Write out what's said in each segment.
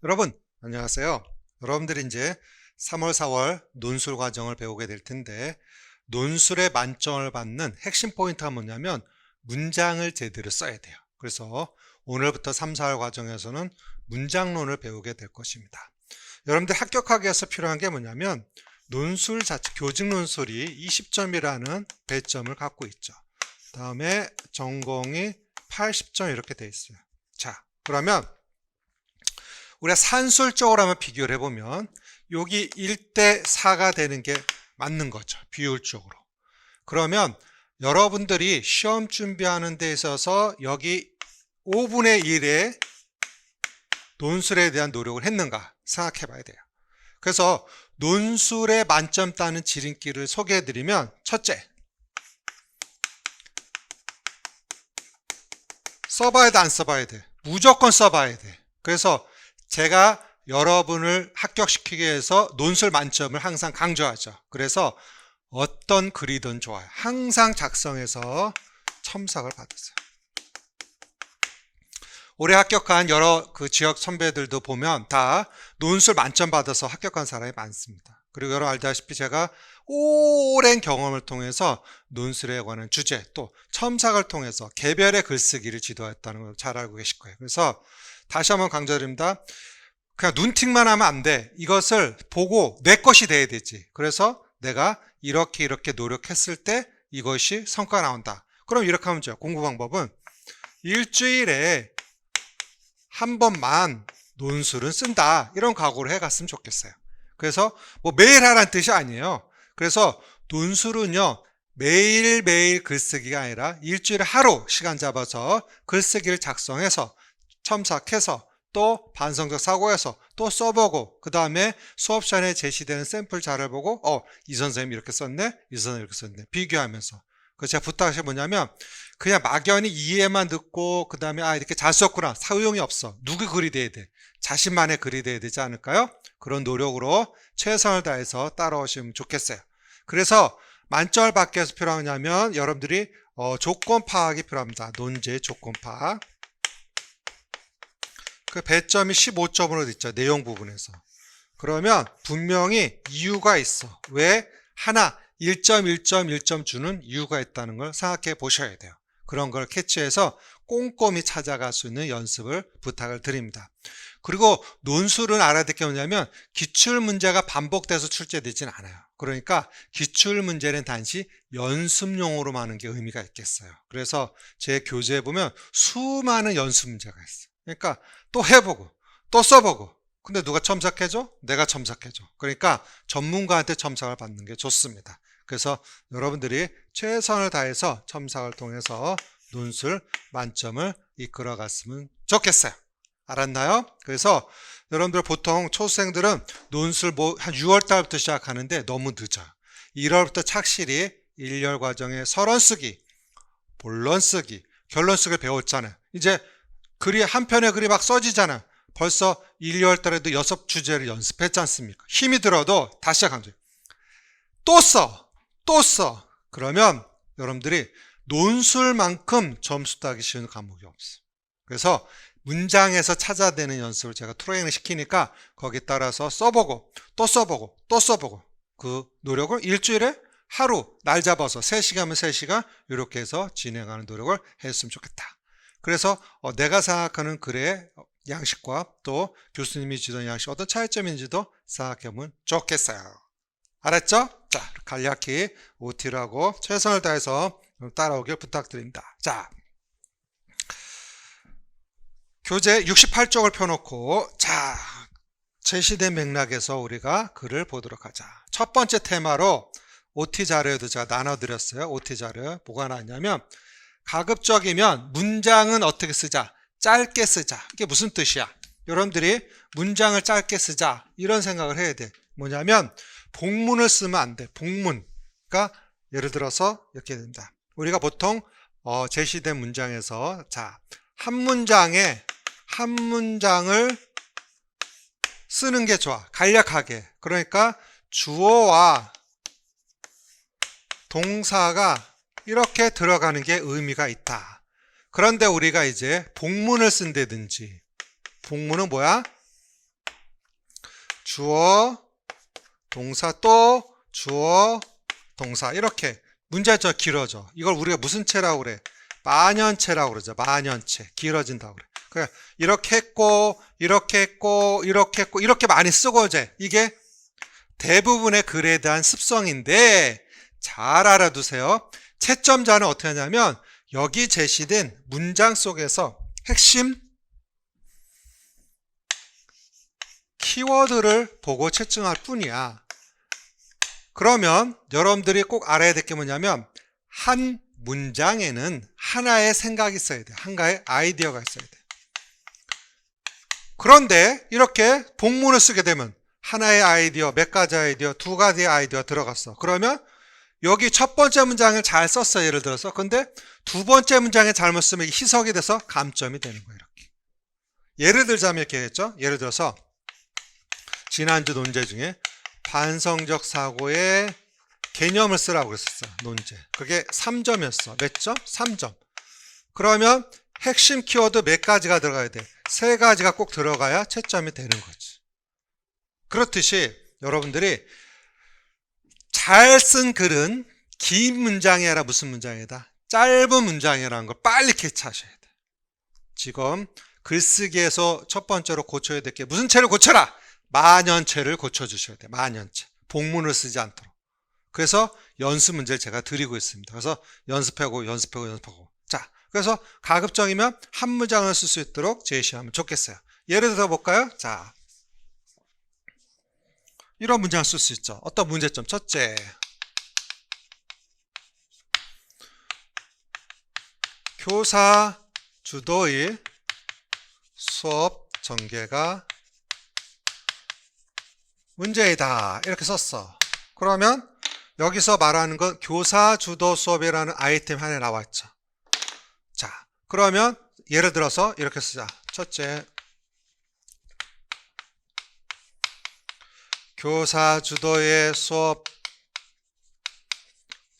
여러분, 안녕하세요. 여러분들이 이제 3월, 4월 논술 과정을 배우게 될 텐데, 논술의 만점을 받는 핵심 포인트가 뭐냐면, 문장을 제대로 써야 돼요. 그래서 오늘부터 3, 4월 과정에서는 문장론을 배우게 될 것입니다. 여러분들 합격하기 위해서 필요한 게 뭐냐면, 논술 자체, 교직 논술이 20점이라는 배점을 갖고 있죠. 다음에 전공이 80점 이렇게 돼 있어요. 자, 그러면 우리가 산술적으로 한번 비교를 해보면 여기 1대 4가 되는 게 맞는 거죠. 비율적으로. 그러면 여러분들이 시험 준비하는 데 있어서 여기 5분의 1의 논술에 대한 노력을 했는가 생각해 봐야 돼요. 그래서 논술에 만점 따는 지름길을 소개해 드리면, 첫째, 써봐야 돼, 안 써봐야 돼? 무조건 써봐야 돼. 그래서 제가 여러분을 합격시키기 위해서 논술 만점을 항상 강조하죠. 그래서 어떤 글이든 좋아요. 항상 작성해서 첨삭을 받으세요. 올해 합격한 여러 지역 선배들도 보면 다 논술 만점 받아서 합격한 사람이 많습니다. 그리고 여러분 알다시피 제가 오랜 경험을 통해서 논술에 관한 주제 또 첨삭을 통해서 개별의 글쓰기를 지도했다는 걸 잘 알고 계실 거예요. 그래서 다시 한번 강조드립니다. 그냥 눈팅만 하면 안 돼. 이것을 보고 내 것이 돼야 되지. 그래서 내가 이렇게 노력했을 때 이것이 성과가 나온다. 그럼 이렇게 하면 돼요. 공부 방법은 일주일에 한 번만 논술은 쓴다. 이런 각오를 해갔으면 좋겠어요. 그래서 뭐 매일 하라는 뜻이 아니에요. 그래서 논술은요, 매일매일 글쓰기가 아니라 일주일에 하루 시간 잡아서 글쓰기를 작성해서 첨삭해서 또 반성적 사고해서 또 써보고, 그 다음에 수업 시간에 제시되는 샘플 자료를 보고 이 선생님이 이렇게 썼네, 이 선생님이 이렇게 썼네, 비교하면서. 그래서 제가 부탁한 게 뭐냐면, 그냥 막연히 이해만 듣고 그 다음에 이렇게 잘 썼구나, 사용이 없어. 누구 글이 돼야 돼? 자신만의 글이 돼야 되지 않을까요? 그런 노력으로 최선을 다해서 따라오시면 좋겠어요. 그래서 만점을 받기 위해서 필요하냐면 여러분들이 조건 파악이 필요합니다. 논제 조건 파악. 그 배점이 15점으로 있죠. 내용 부분에서. 그러면 분명히 이유가 있어. 왜 하나 1점, 1점, 1점 주는 이유가 있다는 걸 생각해 보셔야 돼요. 그런 걸 캐치해서 꼼꼼히 찾아갈 수 있는 연습을 부탁을 드립니다. 그리고 논술은 알아야 될 게 뭐냐면 기출문제가 반복돼서 출제되진 않아요. 그러니까 기출문제는 단지 연습용으로 하는 게 의미가 있겠어요. 그래서 제 교재에 보면 수많은 연습 문제가 있어요. 그러니까 또 해보고 또 써보고, 근데 누가 첨삭해줘? 내가 첨삭해줘. 그러니까 전문가한테 첨삭을 받는 게 좋습니다. 그래서 여러분들이 최선을 다해서 첨삭을 통해서 논술 만점을 이끌어 갔으면 좋겠어요. 알았나요? 그래서 여러분들 보통 초수생들은 논술 한 6월 달부터 시작하는데 너무 늦어. 1월부터 착실히 1열 과정에 서론 쓰기, 본론 쓰기, 결론 쓰기를 배웠잖아요. 이제 글이 한 편의 글이 막 써지잖아. 벌써 1, 2월 달에도 6주제를 연습했지 않습니까? 힘이 들어도 다시 시작하면 돼요. 또 써. 또 써. 그러면 여러분들이 논술만큼 점수 따기 쉬운 과목이 없어. 그래서 문장에서 찾아내는 연습을 제가 트레이닝 시키니까 거기에 따라서 써보고 또 써보고 또 써보고 그 노력을 일주일에 하루 날 잡아서 3시간이면 3시간 이렇게 해서 진행하는 노력을 했으면 좋겠다. 그래서 내가 생각하는 글의 양식과 또 교수님이 주던 양식 어떤 차이점인지도 생각해보면 좋겠어요. 알았죠? 자, 간략히 OT를 하고 최선을 다해서 따라오길 부탁드립니다. 자, 교재 68쪽을 펴놓고 자, 제시된 맥락에서 우리가 글을 보도록 하자. 첫 번째 테마로 OT 자료에도 제가 나눠드렸어요. OT 자료 뭐가 나왔냐면 가급적이면 문장은 어떻게 쓰자? 짧게 쓰자. 이게 무슨 뜻이야? 여러분들이 문장을 짧게 쓰자 이런 생각을 해야 돼. 뭐냐면 복문을 쓰면 안 돼. 복문. 그러니까 예를 들어서 이렇게 됩니다. 우리가 보통 제시된 문장에서 자, 한 문장을 쓰는 게 좋아. 간략하게. 그러니까 주어와 동사가 이렇게 들어가는 게 의미가 있다. 그런데 우리가 이제 복문을 쓴다든지, 복문은 뭐야? 주어, 동사 또 주어, 동사 이렇게 문제가 길어져. 이걸 우리가 무슨 체라고 그래? 만연체라고 그러죠. 만연체. 길어진다고 그래. 그래 이렇게 했고 이렇게 했고 이렇게 했고 이렇게 많이 쓰고 이제 이게 대부분의 글에 대한 습성인데 잘 알아두세요. 채점자는 어떻게 하냐면 여기 제시된 문장 속에서 핵심 키워드를 보고 채점할 뿐이야. 그러면 여러분들이 꼭 알아야 될 게 뭐냐면 한 문장에는 하나의 생각이 있어야 돼. 하나의 아이디어가 있어야 돼. 그런데 이렇게 복문을 쓰게 되면 하나의 아이디어, 몇 가지 아이디어, 두 가지의 아이디어 들어갔어. 그러면 여기 첫 번째 문장을 잘 썼어. 예를 들어서. 근데 두 번째 문장에 잘못 쓰면 희석이 돼서 감점이 되는 거예요. 이렇게. 예를 들자면 이렇게 했죠. 예를 들어서 지난주 논제 중에 반성적 사고의 개념을 쓰라고 그랬었어요. 논제. 그게 3점이었어. 몇 점? 3점. 그러면 핵심 키워드 몇 가지가 들어가야 돼? 3가지가 꼭 들어가야 채점이 되는 거지. 그렇듯이 여러분들이 잘 쓴 글은 긴 문장이 아니라 무슨 문장이다? 짧은 문장이라는 걸 빨리 캐치하셔야 돼. 지금 글쓰기에서 첫 번째로 고쳐야 될 게 무슨 체를 고쳐라? 만연체를 고쳐주셔야 돼. 만연체. 복문을 쓰지 않도록. 그래서 연습 문제를 제가 드리고 있습니다. 그래서 연습하고 자, 그래서 가급적이면 한 문장을 쓸 수 있도록 제시하면 좋겠어요. 예를 들어 볼까요? 자, 이런 문장을 쓸 수 있죠. 어떤 문제점? 첫째, 교사 주도의 수업 전개가 문제이다. 이렇게 썼어. 그러면 여기서 말하는 건 교사 주도 수업이라는 아이템 하나 나왔죠. 자, 그러면 예를 들어서 이렇게 쓰자. 첫째, 교사 주도의 수업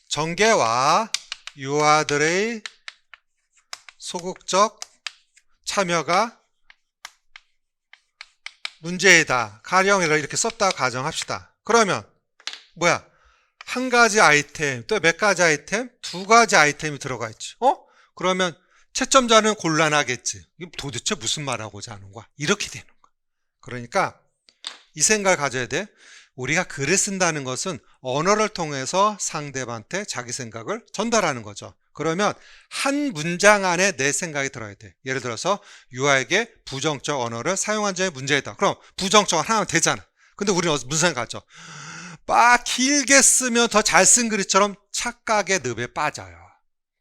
전개와 유아들의 소극적 참여가 문제이다. 가령 이렇게 썼다 가정합시다. 그러면 뭐야? 한 가지 아이템, 또 몇 가지 아이템? 2가지 아이템이 들어가 있지. 그러면 채점자는 곤란하겠지. 이게 도대체 무슨 말하고자 하는 거야? 이렇게 되는 거야. 그러니까 이 생각을 가져야 돼. 우리가 글을 쓴다는 것은 언어를 통해서 상대방한테 자기 생각을 전달하는 거죠. 그러면 한 문장 안에 내 생각이 들어야 돼. 예를 들어서 유아에게 부정적 언어를 사용한 점이 문제이다. 그럼 부정적 하나면 되잖아. 근데 우리는 무슨 생각하죠? 길게 쓰면 더 잘 쓴 글처럼 착각의 늪에 빠져요.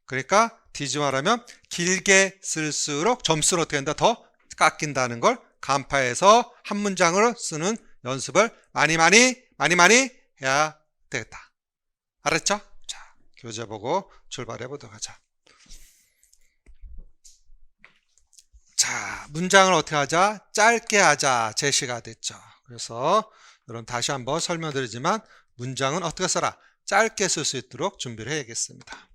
그러니까 뒤집어말하면 길게 쓸수록 점수는 어떻게 된다? 더 깎인다는 걸 간파해서 한 문장으로 쓰는 연습을 많이 해야 되겠다. 알았죠? 자, 교재 보고 출발해 보도록 하자. 자, 문장을 어떻게 하자? 짧게 하자. 제시가 됐죠. 그래서 여러분 다시 한번 설명드리지만 문장은 어떻게 써라? 짧게 쓸 수 있도록 준비를 해야겠습니다.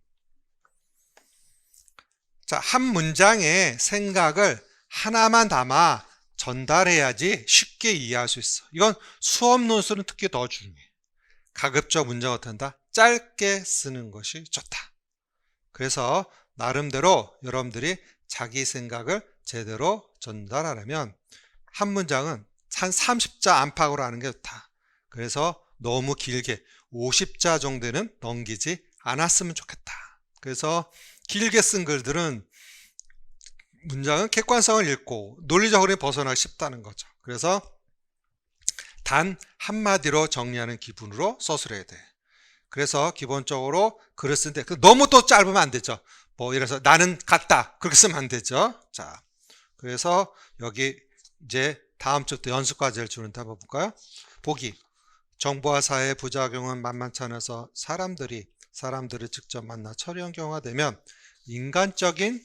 자, 한 문장의 생각을 하나만 담아 전달해야지 쉽게 이해할 수 있어. 이건 수업 논술은 특히 더 중요해. 가급적 문장을 어떻게 한다? 짧게 쓰는 것이 좋다. 그래서 나름대로 여러분들이 자기 생각을 제대로 전달하려면 한 문장은 한 30자 안팎으로 하는 게 좋다. 그래서 너무 길게 50자 정도는 넘기지 않았으면 좋겠다. 그래서 길게 쓴 글들은 문장은 객관성을 잃고 논리적으로 벗어나기 쉽다는 거죠. 그래서 단 한마디로 정리하는 기분으로 서술해야 돼. 그래서 기본적으로 글을 쓸 때 너무 또 짧으면 안 되죠. 이래서 나는 같다. 그렇게 쓰면 안 되죠. 자, 그래서 여기 이제 다음 주부터 연습 과제를 주는데 한번 볼까요? 보기. 정보와 사회의 부작용은 만만치 않아서 사람들을 직접 만나 처리한 경우가 되면 인간적인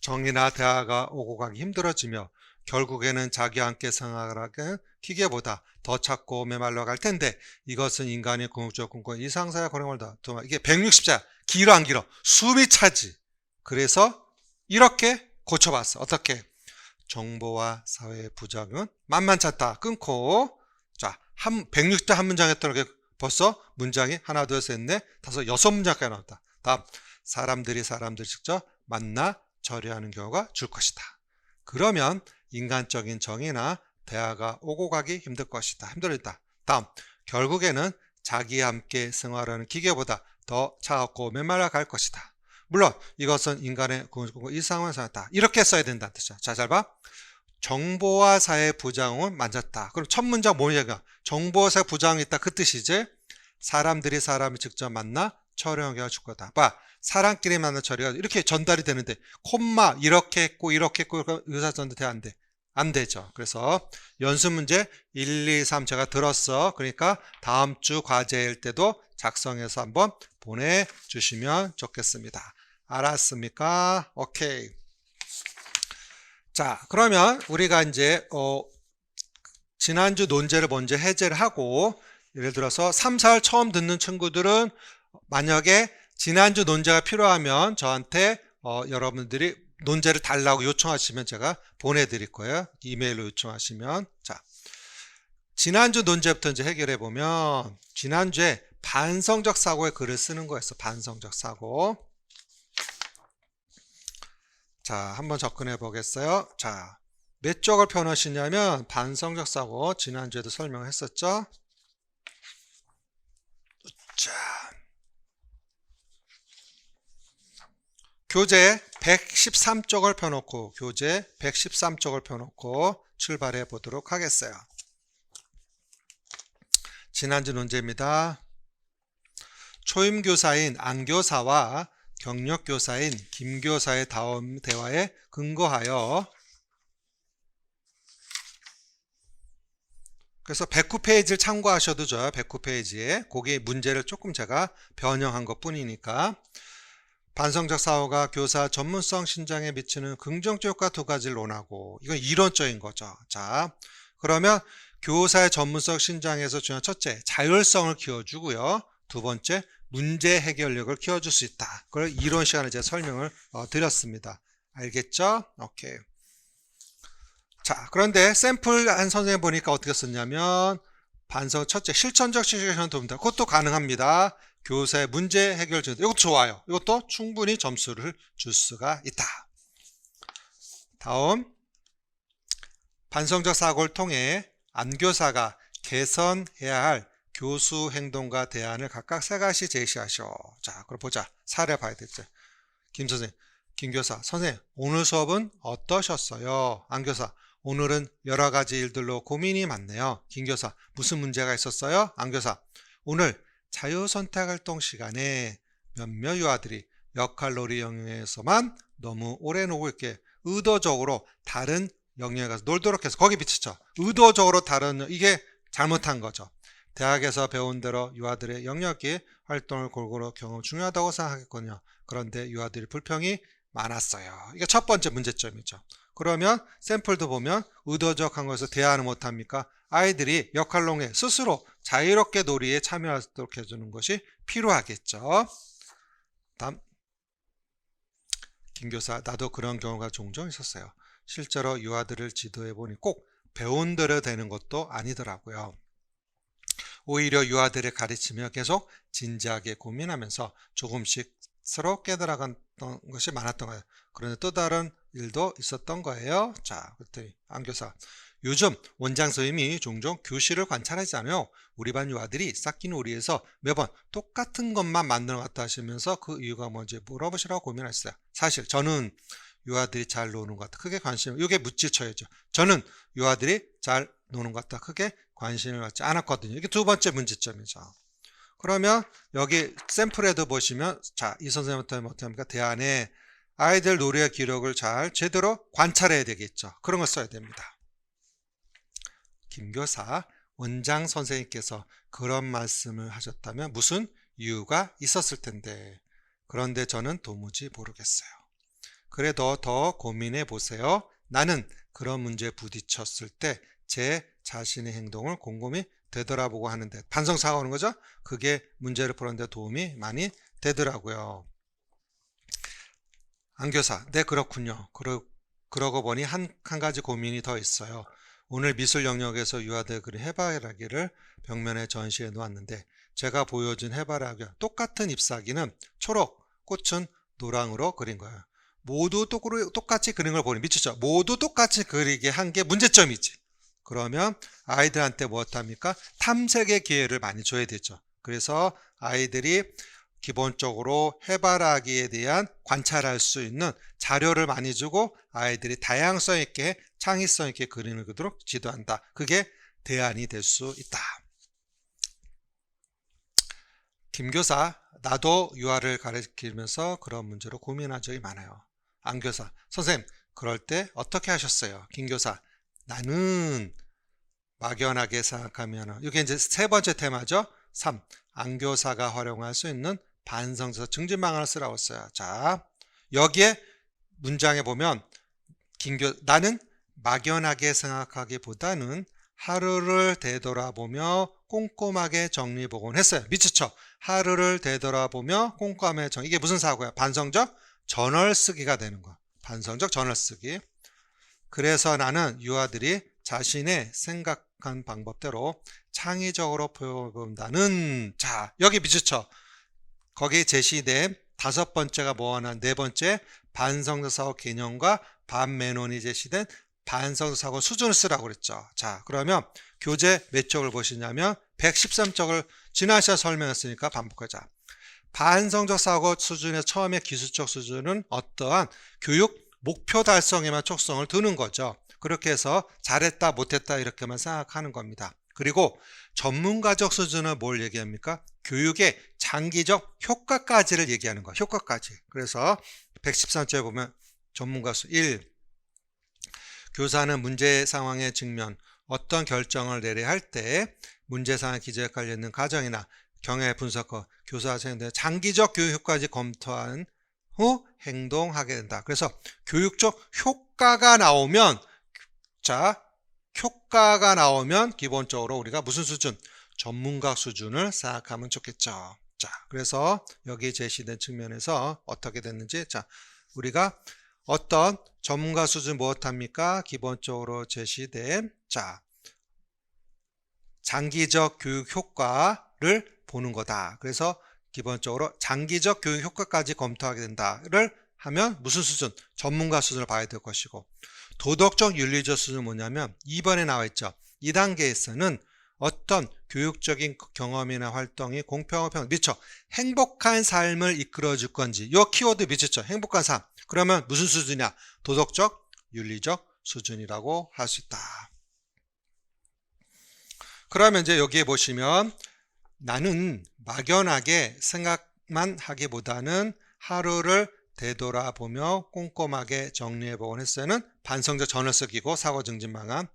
정의나 대화가 오고 가기 힘들어지며 결국에는 자기와 함께 생활하는 기계보다 더 찾고 메말라 갈 텐데 이것은 인간의 궁극적 꿈과 이상사의 고령을 다 이게 160자 길어 안 길어? 숨이 차지. 그래서 이렇게 고쳐봤어. 어떻게? 정보와 사회의 부작용은 만만치 않다. 끊고, 자, 160자 한 문장 했던 게 벌써 문장이 하나, 둘, 셋, 넷, 다섯, 6문장까지 나왔다. 다음, 사람들이 직접 만나 처리하는 경우가 줄 것이다. 그러면 인간적인 정의나 대화가 오고 가기 힘들 것이다. 힘들다. 다음, 결국에는 자기와 함께 생활하는 기계보다 더 차갑고 메말라 갈 것이다. 물론 이것은 인간의 일상을 살았다. 이렇게 써야 된다는 뜻이야. 자, 잘 봐. 정보와 사회의 부작용은 만졌다. 그럼 첫 문장 뭐냐? 정보와 사회의 부작용이 있다. 그 뜻이지. 사람들이 사람을 직접 만나 처리하는 경우가 줄 거다. 봐. 사람끼리 만나 처리가 이렇게 전달이 되는데 콤마 이렇게 했고 의사전달 돼야 안 돼. 안 되죠. 그래서 연습 문제 1, 2, 3 제가 들었어. 그러니까 다음 주 과제일 때도 작성해서 한번 보내주시면 좋겠습니다. 알았습니까? 오케이. 자, 그러면 우리가 이제 지난주 논제를 먼저 해제를 하고, 예를 들어서 3, 4월 처음 듣는 친구들은 만약에 지난주 논제가 필요하면 저한테 여러분들이 논제를 달라고 요청하시면 제가 보내드릴 거예요. 이메일로 요청하시면. 자, 지난주 논제부터 이제 해결해 보면, 지난주에 반성적 사고의 글을 쓰는 거였어. 반성적 사고. 자, 한번 접근해 보겠어요. 자, 몇 쪽을 펴놓으시냐면 반성적 사고 지난주에도 설명했었죠. 자, 교재 113쪽을 펴놓고 교재 113쪽을 펴놓고 출발해 보도록 하겠어요. 지난주 논제입니다. 초임교사인 안교사와 경력교사인 김교사의 다음 대화에 근거하여, 그래서 109페이지를 참고하셔도 좋아요. 109페이지에 거기 문제를 조금 제가 변형한 것 뿐이니까. 반성적 사고가 교사 전문성 신장에 미치는 긍정적 효과 두 가지를 논하고, 이건 이론적인 거죠. 자, 그러면 교사의 전문성 신장에서 중요한 첫째, 자율성을 키워주고요. 두 번째, 문제 해결력을 키워줄 수 있다. 그걸 이론 시간에 제가 설명을 드렸습니다. 알겠죠? 오케이. 자, 그런데 샘플 한 선생님 보니까 어떻게 썼냐면, 반성 첫째, 실천적 시뮬레이션 도움다. 그것도 가능합니다. 교사의 문제 해결 중, 이것도 좋아요. 이것도 충분히 점수를 줄 수가 있다. 다음, 반성적 사고를 통해 안교사가 개선해야 할 교수 행동과 대안을 각각 세 가지 제시하시오. 자, 그럼 보자. 사례 봐야 되겠죠. 김 선생님, 김 교사, 선생님, 오늘 수업은 어떠셨어요? 안 교사, 오늘은 여러 가지 일들로 고민이 많네요. 김 교사, 무슨 문제가 있었어요? 안 교사, 오늘 자유선택활동 시간에 몇몇 유아들이 역할놀이 영역에서만 너무 오래 놀고 있게 의도적으로 다른 영역에 가서 놀도록 해서 거기 비치죠. 의도적으로 다른, 이게 잘못한 거죠. 대학에서 배운 대로 유아들의 영역이 활동을 골고루 경험 중요하다고 생각했거든요. 그런데 유아들이 불평이 많았어요. 이게 첫 번째 문제점이죠. 그러면 샘플도 보면 의도적한 것에서 대화는 못합니까? 아이들이 역할놀이에 스스로 자유롭게 놀이에 참여하도록 해주는 것이 필요하겠죠. 다음, 김 교사, 나도 그런 경우가 종종 있었어요. 실제로 유아들을 지도해 보니 꼭 배운 대로 되는 것도 아니더라고요. 오히려 유아들을 가르치며 계속 진지하게 고민하면서 조금씩 서로 깨달아간 것이 많았던 거예요. 그런데 또 다른 일도 있었던 거예요. 자, 그랬더니 안 교사, 요즘 원장 선생님이 종종 교실을 관찰하잖아요. 우리 반 유아들이 쌓긴 놀이에서 매번 똑같은 것만 만드는 것 같다 하시면서 그 이유가 뭔지 물어보시라고 고민했어요. 사실 저는 유아들이 잘 노는 것 같다. 크게 관심, 이게 묻지쳐야죠. 저는 유아들이 잘 노는 것 같다. 크게 관심을 갖지 않았거든요. 이게 두 번째 문제점이죠. 그러면 여기 샘플에도 보시면, 자, 이 선생님한테 어떻게 합니까? 대안에 아이들 놀이의 기록을 잘 제대로 관찰해야 되겠죠. 그런 걸 써야 됩니다. 김 교사, 원장 선생님께서 그런 말씀을 하셨다면 무슨 이유가 있었을 텐데, 그런데 저는 도무지 모르겠어요. 그래도 더 고민해 보세요. 나는 그런 문제에 부딪혔을 때 제 자신의 행동을 곰곰이 되돌아보고 하는데, 반성사고 하는 거죠. 그게 문제를 푸는데 도움이 많이 되더라고요. 안 교사, 네, 그렇군요. 그러고 보니 한 가지 고민이 더 있어요. 오늘 미술 영역에서 유아들 그린 해바라기를 벽면에 전시해 놓았는데 제가 보여준 해바라기와 똑같은 잎사귀는 초록, 꽃은 노랑으로 그린 거예요. 모두 똑같이 그린 걸 보니 미치죠. 모두 똑같이 그리게 한 게 문제점이지. 그러면 아이들한테 무엇합니까? 탐색의 기회를 많이 줘야 되죠. 그래서 아이들이 기본적으로 해바라기에 대한 관찰할 수 있는 자료를 많이 주고 아이들이 다양성 있게 창의성 있게 그리는 거도록 지도한다. 그게 대안이 될 수 있다. 김교사, 나도 유아를 가르치면서 그런 문제로 고민한 적이 많아요. 안교사, 선생님 그럴 때 어떻게 하셨어요? 김교사, 나는 막연하게 생각하면 이게 이제 세 번째 테마죠. 3. 안교사가 활용할 수 있는 반성서 증진방안을 쓰라고 했어요. 자, 여기에 문장에 보면 나는 막연하게 생각하기보다는 하루를 되돌아보며 꼼꼼하게 정리보곤했어요. 미치죠? 하루를 되돌아보며 꼼꼼하게 이게 무슨 사고야? 반성적 저널 쓰기가 되는 거야. 반성적 저널 쓰기. 그래서 나는 유아들이 자신의 생각한 방법대로 창의적으로 표현한다는, 자, 여기 미치죠? 거기에 제시된 다섯 번째가 뭐하나, 네 번째 반성적 사고 개념과 반매논이 제시된 반성적 사고 수준을 쓰라고 그랬죠. 자, 그러면 교재 몇 쪽을 보시냐면 113쪽을 지난 시간에 설명했으니까 반복하자. 반성적 사고 수준의 처음에 기술적 수준은 어떠한 교육 목표 달성에만 촉성을 두는 거죠. 그렇게 해서 잘했다 못했다 이렇게만 생각하는 겁니다. 그리고 전문가적 수준은 뭘 얘기합니까? 교육의 장기적 효과까지를 얘기하는 거야. 효과까지. 그래서 113쪽에 보면 전문가 수 1. 교사는 문제 상황의 직면, 어떤 결정을 내려야 할 때 문제 상황 기저에 깔려있는 가정이나 경향의 분석과 교사 선생님들의 장기적 교육 효과까지 검토한 후 행동하게 된다. 그래서 교육적 효과가 나오면, 자, 효과가 나오면 기본적으로 우리가 무슨 수준? 전문가 수준을 생각하면 좋겠죠. 자, 그래서 여기 제시된 측면에서 어떻게 됐는지, 자, 우리가 어떤 전문가 수준 무엇합니까? 기본적으로 제시된, 자, 장기적 교육 효과를 보는 거다. 그래서 기본적으로 장기적 교육 효과까지 검토하게 된다를 하면 무슨 수준? 전문가 수준을 봐야 될 것이고, 도덕적 윤리적 수준은 뭐냐면 2번에 나와 있죠. 2단계에서는 어떤 교육적인 경험이나 활동이 공평하고 평등, 미쳐 행복한 삶을 이끌어 줄 건지, 이 키워드 미쳤죠. 행복한 삶. 그러면 무슨 수준이냐? 도덕적 윤리적 수준이라고 할 수 있다. 그러면 이제 여기에 보시면 나는 막연하게 생각만 하기보다는 하루를 되돌아보며 꼼꼼하게 정리해보곤 했어요는 반성적 전을 쓰기고 사고 증진 방안.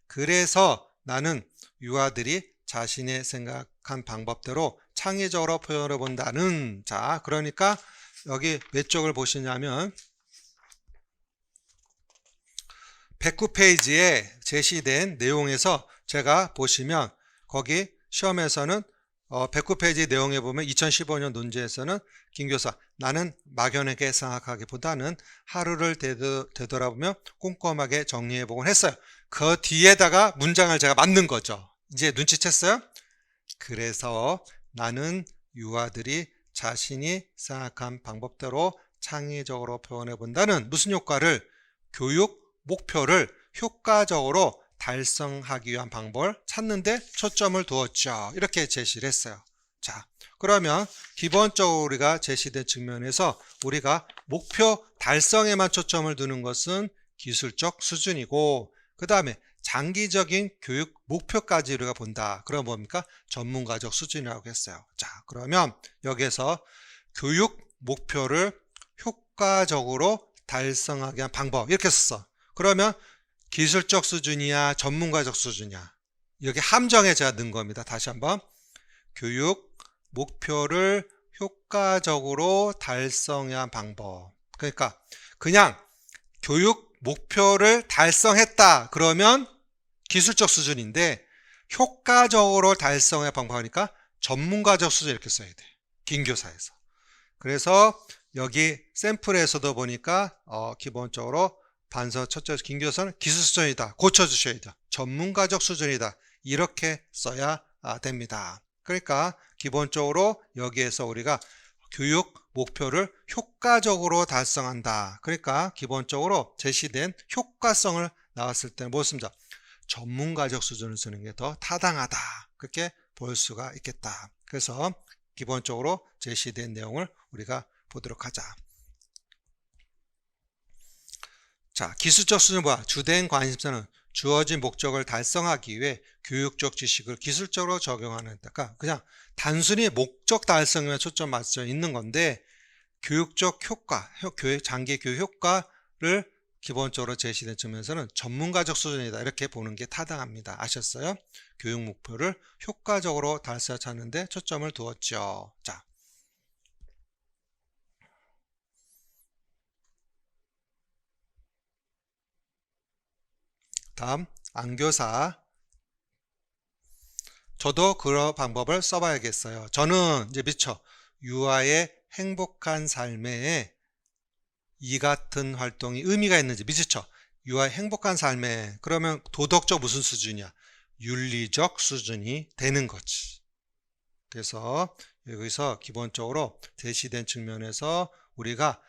그래서 나는 유아들이 자신의 생각한 방법대로 창의적으로 표현해 본다는, 자, 그러니까 여기 몇 쪽을 보시냐면 109페이지에 제시된 내용에서 제가 보시면 거기 시험에서는 109페이지 내용에 보면 2015년 논제에서는 김교사, 나는 막연하게 생각하기보다는 하루를 되돌아보며 꼼꼼하게 정리해보곤 했어요. 그 뒤에다가 문장을 제가 만든 거죠. 이제 눈치챘어요? 그래서 나는 유아들이 자신이 생각한 방법대로 창의적으로 표현해본다는 무슨 효과를? 교육 목표를 효과적으로 달성하기 위한 방법을 찾는데 초점을 두었죠. 이렇게 제시를 했어요. 자, 그러면 기본적으로 우리가 제시된 측면에서 우리가 목표 달성에만 초점을 두는 것은 기술적 수준이고, 그 다음에 장기적인 교육 목표까지 우리가 본다. 그럼 뭡니까? 전문가적 수준이라고 했어요. 자, 그러면 여기에서 교육 목표를 효과적으로 달성하기 위한 방법 이렇게 썼어. 그러면 기술적 수준이야, 전문가적 수준이야? 여기 함정에 제가 넣은 겁니다. 다시 한번. 교육 목표를 효과적으로 달성해야 한 방법. 그러니까 그냥 교육 목표를 달성했다 그러면 기술적 수준인데, 효과적으로 달성해야 방법하니까 전문가적 수준 이렇게 써야 돼. 김교사에서. 그래서 여기 샘플에서도 보니까 기본적으로 반서 첫째 김교사는 기술 수준이다. 고쳐주셔야 돼요. 전문가적 수준이다. 이렇게 써야 됩니다. 그러니까 기본적으로 여기에서 우리가 교육 목표를 효과적으로 달성한다. 그러니까 기본적으로 제시된 효과성을 나왔을 때는 뭘 씁니다. 전문가적 수준을 쓰는 게 더 타당하다. 그렇게 볼 수가 있겠다. 그래서 기본적으로 제시된 내용을 우리가 보도록 하자. 자, 기술적 수준은 뭐야? 주된 관심사는 주어진 목적을 달성하기 위해 교육적 지식을 기술적으로 적용하는, 그러니까 그냥 단순히 목적 달성에만 초점 맞춰 있는 건데, 교육적 효과, 장기 교육 효과를 기본적으로 제시된 측면에서는 전문가적 수준이다. 이렇게 보는 게 타당합니다. 아셨어요? 교육 목표를 효과적으로 달성하는 데 초점을 두었죠. 자, 다음 안교사. 저도 그런 방법을 써봐야겠어요. 저는 이제 미처 유아의 행복한 삶에 이 같은 활동이 의미가 있는지 미치죠. 유아의 행복한 삶에 그러면 도덕적 무슨 수준이야? 윤리적 수준이 되는 거지. 그래서 여기서 기본적으로 제시된 측면에서 우리가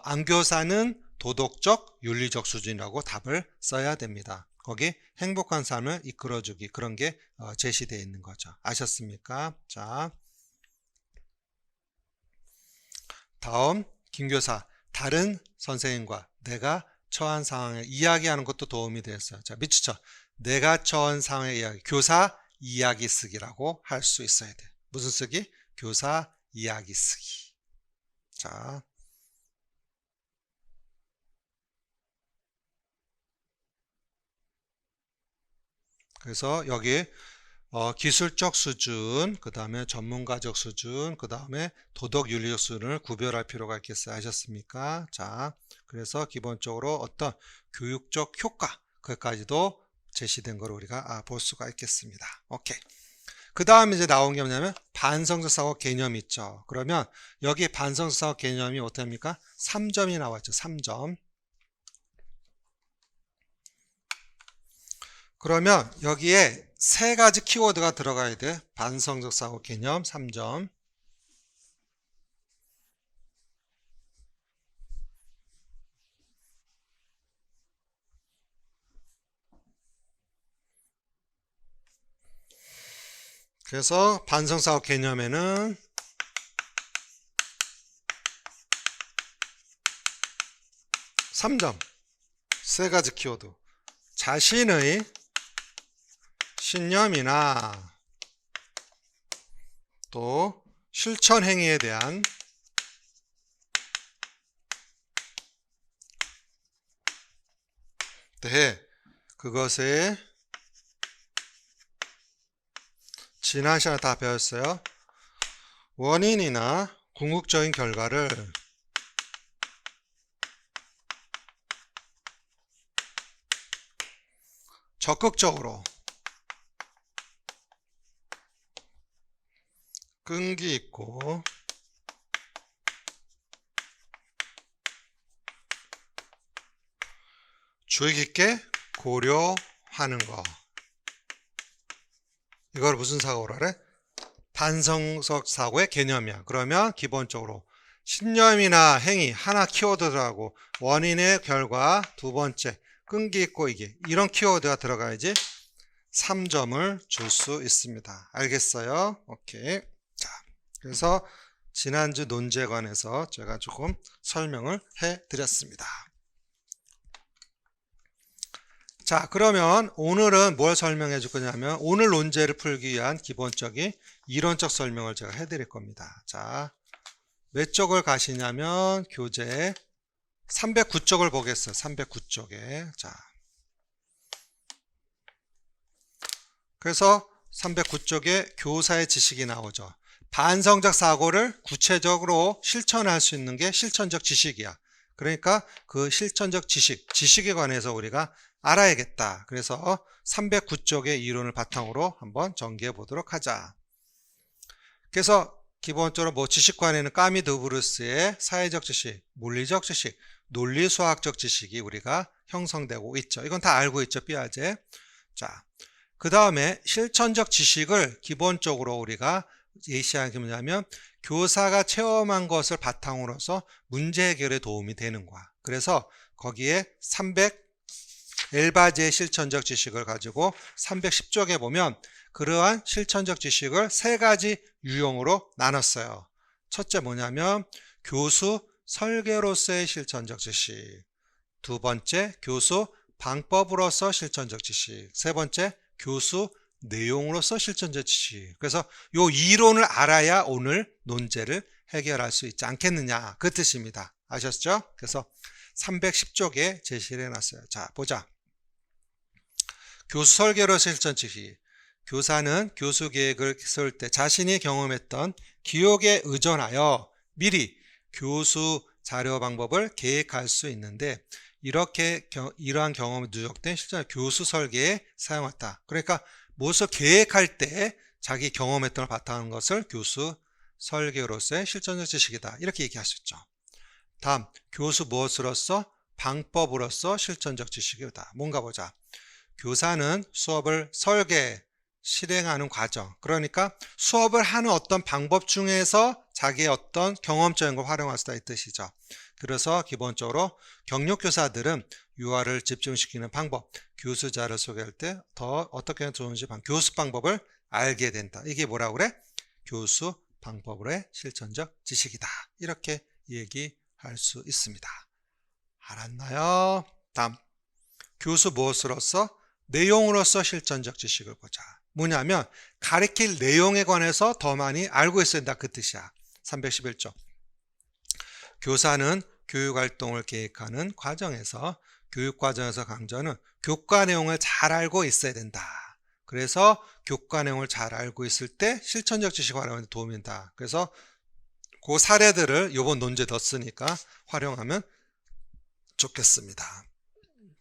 안교사는 도덕적 윤리적 수준이라고 답을 써야 됩니다. 거기 행복한 삶을 이끌어주기, 그런 게 제시되어 있는 거죠. 아셨습니까? 자, 다음 김교사. 다른 선생님과 내가 처한 상황을 이야기하는 것도 도움이 됐어요. 자, 미치죠. 내가 처한 상황의 이야기, 교사 이야기 쓰기라고 할 수 있어야 돼. 무슨 쓰기? 교사 이야기 쓰기. 자, 그래서 여기 기술적 수준, 그 다음에 전문가적 수준, 그 다음에 도덕윤리적 수준을 구별할 필요가 있겠어요. 아셨습니까? 자, 그래서 기본적으로 어떤 교육적 효과, 그까지도 제시된 걸 우리가 볼 수가 있겠습니다. 오케이. 그 다음에 이제 나온 게 뭐냐면 반성적 사고 개념이 있죠. 그러면 여기 반성적 사고 개념이 어떻게 합니까? 3점이 나왔죠. 3점. 그러면 여기에 세 가지 키워드가 들어가야 돼. 반성적 사고 개념 3점. 그래서 반성적 사고 개념에는 (3점) 세 가지 키워드. 자신의 신념이나 또 실천 행위에 대한 대해 그것의 지난 시간에 다 배웠어요. 원인이나 궁극적인 결과를 적극적으로 끈기 있고 주의 깊게 고려하는 거. 이걸 무슨 사고라 그래? 반성적 사고의 개념이야. 그러면 기본적으로 신념이나 행위 하나 키워드라고, 원인의 결과 두 번째 끈기 있고, 이런 키워드가 들어가야지 3점을 줄 수 있습니다. 알겠어요? 오케이. 자, 그래서 지난주 논제에 관해서 제가 조금 설명을 해 드렸습니다. 자, 그러면 오늘은 뭘 설명해 줄 거냐면 오늘 논제를 풀기 위한 기본적인 이론적 설명을 제가 해 드릴 겁니다. 자, 몇 쪽을 가시냐면 교재 309쪽을 보겠어요. 309쪽에. 자, 그래서 309쪽에 교사의 지식이 나오죠. 반성적 사고를 구체적으로 실천할 수 있는 게 실천적 지식이야. 그러니까 그 실천적 지식에 관해서 우리가 알아야겠다. 그래서 309쪽의 이론을 바탕으로 한번 전개해 보도록 하자. 그래서 기본적으로 지식관에는 까미드브루스의 사회적 지식, 물리적 지식, 논리수학적 지식이 우리가 형성되고 있죠. 이건 다 알고 있죠, 삐아제. 자, 그 다음에 실천적 지식을 기본적으로 우리가 예시하는 게 뭐냐면 교사가 체험한 것을 바탕으로서 문제 해결에 도움이 되는 거야. 그래서 거기에 301바지의 실천적 지식을 가지고 310쪽에 보면 그러한 실천적 지식을 세 가지 유형으로 나눴어요. 첫째 뭐냐면 교수 설계로서의 실천적 지식, 두 번째 교수 방법으로서 실천적 지식, 세 번째 교수 내용으로서 실천적 지식. 그래서 요 이론을 알아야 오늘 논제를 해결할 수 있지 않겠느냐, 그 뜻입니다. 아셨죠? 그래서 310쪽에 제시를 해놨어요. 자, 보자. 교수 설계로서 실천 지식. 교사는 교수 계획을 쓸 때 자신이 경험했던 기억에 의존하여 미리 교수 자료 방법을 계획할 수 있는데 이렇게 이러한 경험이 누적된 실전 교수 설계에 사용했다. 그러니까 무엇을 계획할 때 자기 경험했던 걸 바탕한 것을 교수 설계로서의 실전적 지식이다. 이렇게 얘기할 수 있죠. 다음, 교수 무엇으로서 방법으로서 실천적 지식이다. 뭔가 보자. 교사는 수업을 설계, 실행하는 과정, 그러니까 수업을 하는 어떤 방법 중에서 자기의 어떤 경험적인 걸 활용할 수 있다, 이 뜻이죠. 그래서 기본적으로 경력교사들은 유아를 집중시키는 방법, 교수자를 소개할 때 더 어떻게 하면 좋은지 교수 방법을 알게 된다. 이게 뭐라고 그래? 교수 방법으로의 실천적 지식이다. 이렇게 얘기할 수 있습니다. 알았나요? 다음, 교수 무엇으로서? 내용으로서 실천적 지식을 보자. 뭐냐면 가르칠 내용에 관해서 더 많이 알고 있어야 된다, 그 뜻이야. 311조. 교사는 교육활동을 계획하는 과정에서 교육과정에서 강조하는 교과 내용을 잘 알고 있어야 된다. 그래서 교과 내용을 잘 알고 있을 때 실천적 지식 활용에 도움이 된다. 그래서 그 사례들을 이번 논제에 넣었으니까 활용하면 좋겠습니다.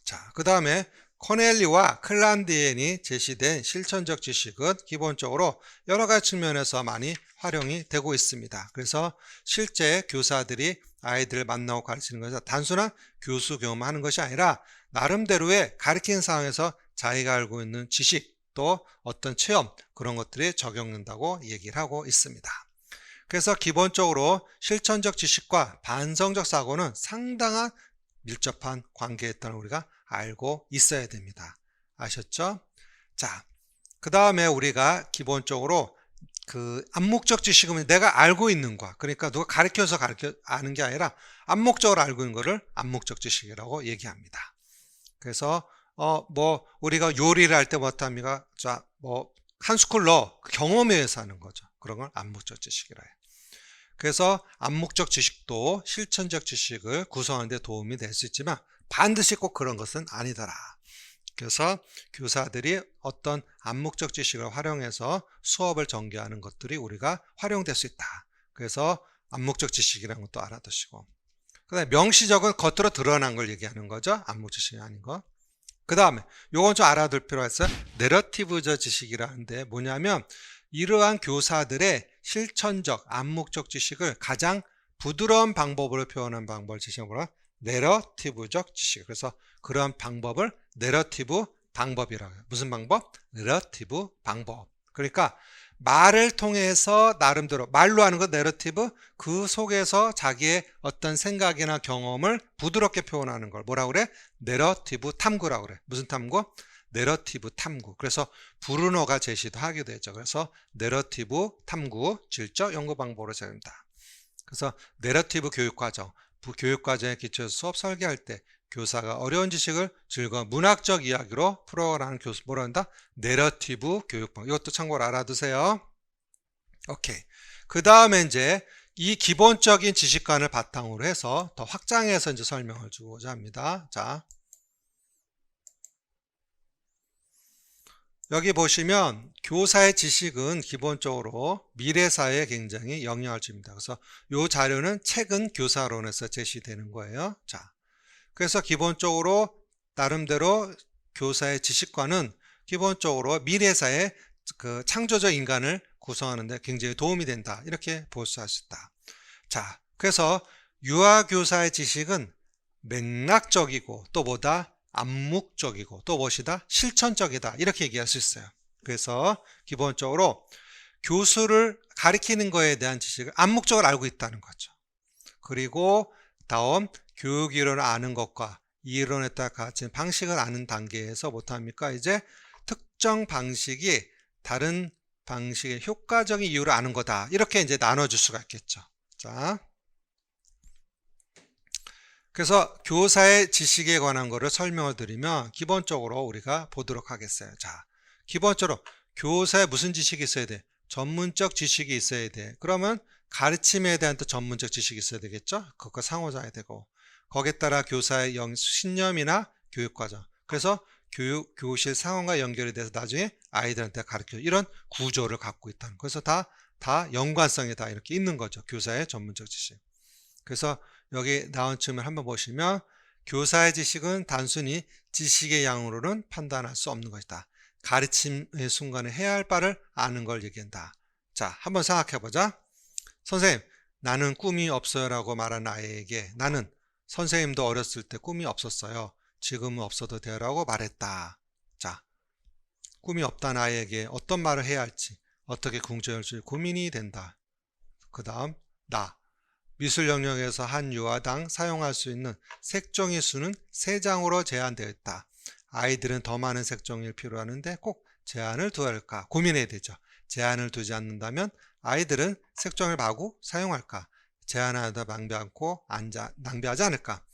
자, 그 다음에 코넬리와 클란디엔이 제시된 실천적 지식은 기본적으로 여러 가지 측면에서 많이 활용이 되고 있습니다. 그래서 실제 교사들이 아이들을 만나고 가르치는 것은 단순한 교수 경험하는 것이 아니라 나름대로의 가르치는 상황에서 자기가 알고 있는 지식 또 어떤 체험, 그런 것들이 적용된다고 얘기를 하고 있습니다. 그래서 기본적으로 실천적 지식과 반성적 사고는 상당한 밀접한 관계에 있다는 우리가 알고 있어야 됩니다. 아셨죠? 자, 그 다음에 우리가 기본적으로 그 암묵적 지식은 내가 알고 있는 거, 그러니까 누가 가르쳐서 아는 게 아니라 암묵적으로 알고 있는 거를 암묵적 지식이라고 얘기합니다. 그래서 뭐 우리가 요리를 할 때 어떻습니까? 자, 뭐 한 스쿨 넣어 경험에 의해서 하는 거죠. 그런 걸 암묵적 지식이라 해요. 그래서 암묵적 지식도 실천적 지식을 구성하는 데 도움이 될 수 있지만 반드시 꼭 그런 것은 아니더라. 그래서 교사들이 어떤 암묵적 지식을 활용해서 수업을 전개하는 것들이 우리가 활용될 수 있다. 그래서 암묵적 지식이라는 것도 알아두시고, 그 다음에 명시적은 겉으로 드러난 걸 얘기하는 거죠. 암묵적 지식이 아닌 거. 그 다음에 요건 좀 알아둘 필요가 있어요. 내러티브적 지식이라는데 뭐냐면 이러한 교사들의 실천적 암묵적 지식을 가장 부드러운 방법으로 표현한 방법을 지시하는 내러티브적 지식. 그래서 그런 방법을 내러티브 방법이라고 해요. 무슨 방법? 내러티브 방법. 그러니까 말을 통해서 나름대로 말로 하는 거 내러티브, 그 속에서 자기의 어떤 생각이나 경험을 부드럽게 표현하는 걸 뭐라고 그래? 내러티브 탐구라고 그래. 무슨 탐구? 내러티브 탐구. 그래서 브루너가 제시도 하게 되죠. 그래서 내러티브 탐구 질적 연구 방법으로 제공됩니다. 그래서 내러티브 교육과정, 교육과정에 기초해서 수업 설계할 때 교사가 어려운 지식을 즐거운 문학적 이야기로 풀어가는 교수 뭐라 한다? 내러티브 교육방. 이것도 참고로 알아두세요. 오케이. 그 다음에 이제 이 기본적인 지식관을 바탕으로 해서 더 확장해서 이제 설명을 주고자 합니다. 자, 여기 보시면 교사의 지식은 기본적으로 미래 사회에 굉장히 영향을 줍니다. 그래서 이 자료는 최근 교사론에서 제시되는 거예요. 자, 그래서 기본적으로 나름대로 교사의 지식관은 기본적으로 미래 사회 그 창조적 인간을 구성하는 데 굉장히 도움이 된다. 이렇게 볼 수 있다. 자, 그래서 유아 교사의 지식은 맥락적이고 또 뭐다? 암묵적이고 또 무엇이다? 실천적이다. 이렇게 얘기할 수 있어요. 그래서 기본적으로 교수를 가리키는 거에 대한 지식을 암묵적으로 알고 있다는 거죠. 그리고 다음 교육 이론을 아는 것과 이 이론에 따라 가진 방식을 아는 단계에서 못합니까? 이제 특정 방식이 다른 방식의 효과적인 이유를 아는 거다. 이렇게 이제 나눠줄 수가 있겠죠. 자. 그래서 교사의 지식에 관한 거를 설명을 드리면 기본적으로 우리가 보도록 하겠어요. 자, 기본적으로 교사에 무슨 지식이 있어야 돼? 전문적 지식이 있어야 돼. 그러면 가르침에 대한 또 전문적 지식이 있어야 되겠죠? 그것과 상호작용해야 되고 거기에 따라 교사의 신념이나 교육과정. 그래서 교실 상황과 연결이 돼서 나중에 아이들한테 가르쳐 이런 구조를 갖고 있다는. 그래서 다 연관성이 다 이렇게 있는 거죠. 교사의 전문적 지식. 그래서 여기 나온 쯤을 한번 보시면 교사의 지식은 단순히 지식의 양으로는 판단할 수 없는 것이다. 가르침의 순간에 해야 할 바를 아는 걸 얘기한다. 자, 한번 생각해 보자. 선생님, 나는 꿈이 없어요 라고 말한 아이에게 나는 선생님도 어렸을 때 꿈이 없었어요. 지금은 없어도 돼요 라고 말했다. 자, 꿈이 없다는 아이에게 어떤 말을 해야 할지 어떻게 궁정할지 고민이 된다. 그 다음 나. 미술 영역에서 한 유아당 사용할 수 있는 색종이 수는 3장으로 제한되어 있다. 아이들은 더 많은 색종이를 필요하는데 꼭 제한을 둬야 할까? 고민해야 되죠. 제한을 두지 않는다면 아이들은 색종이를 마구 사용할까? 제한하다 낭비하지 않을까?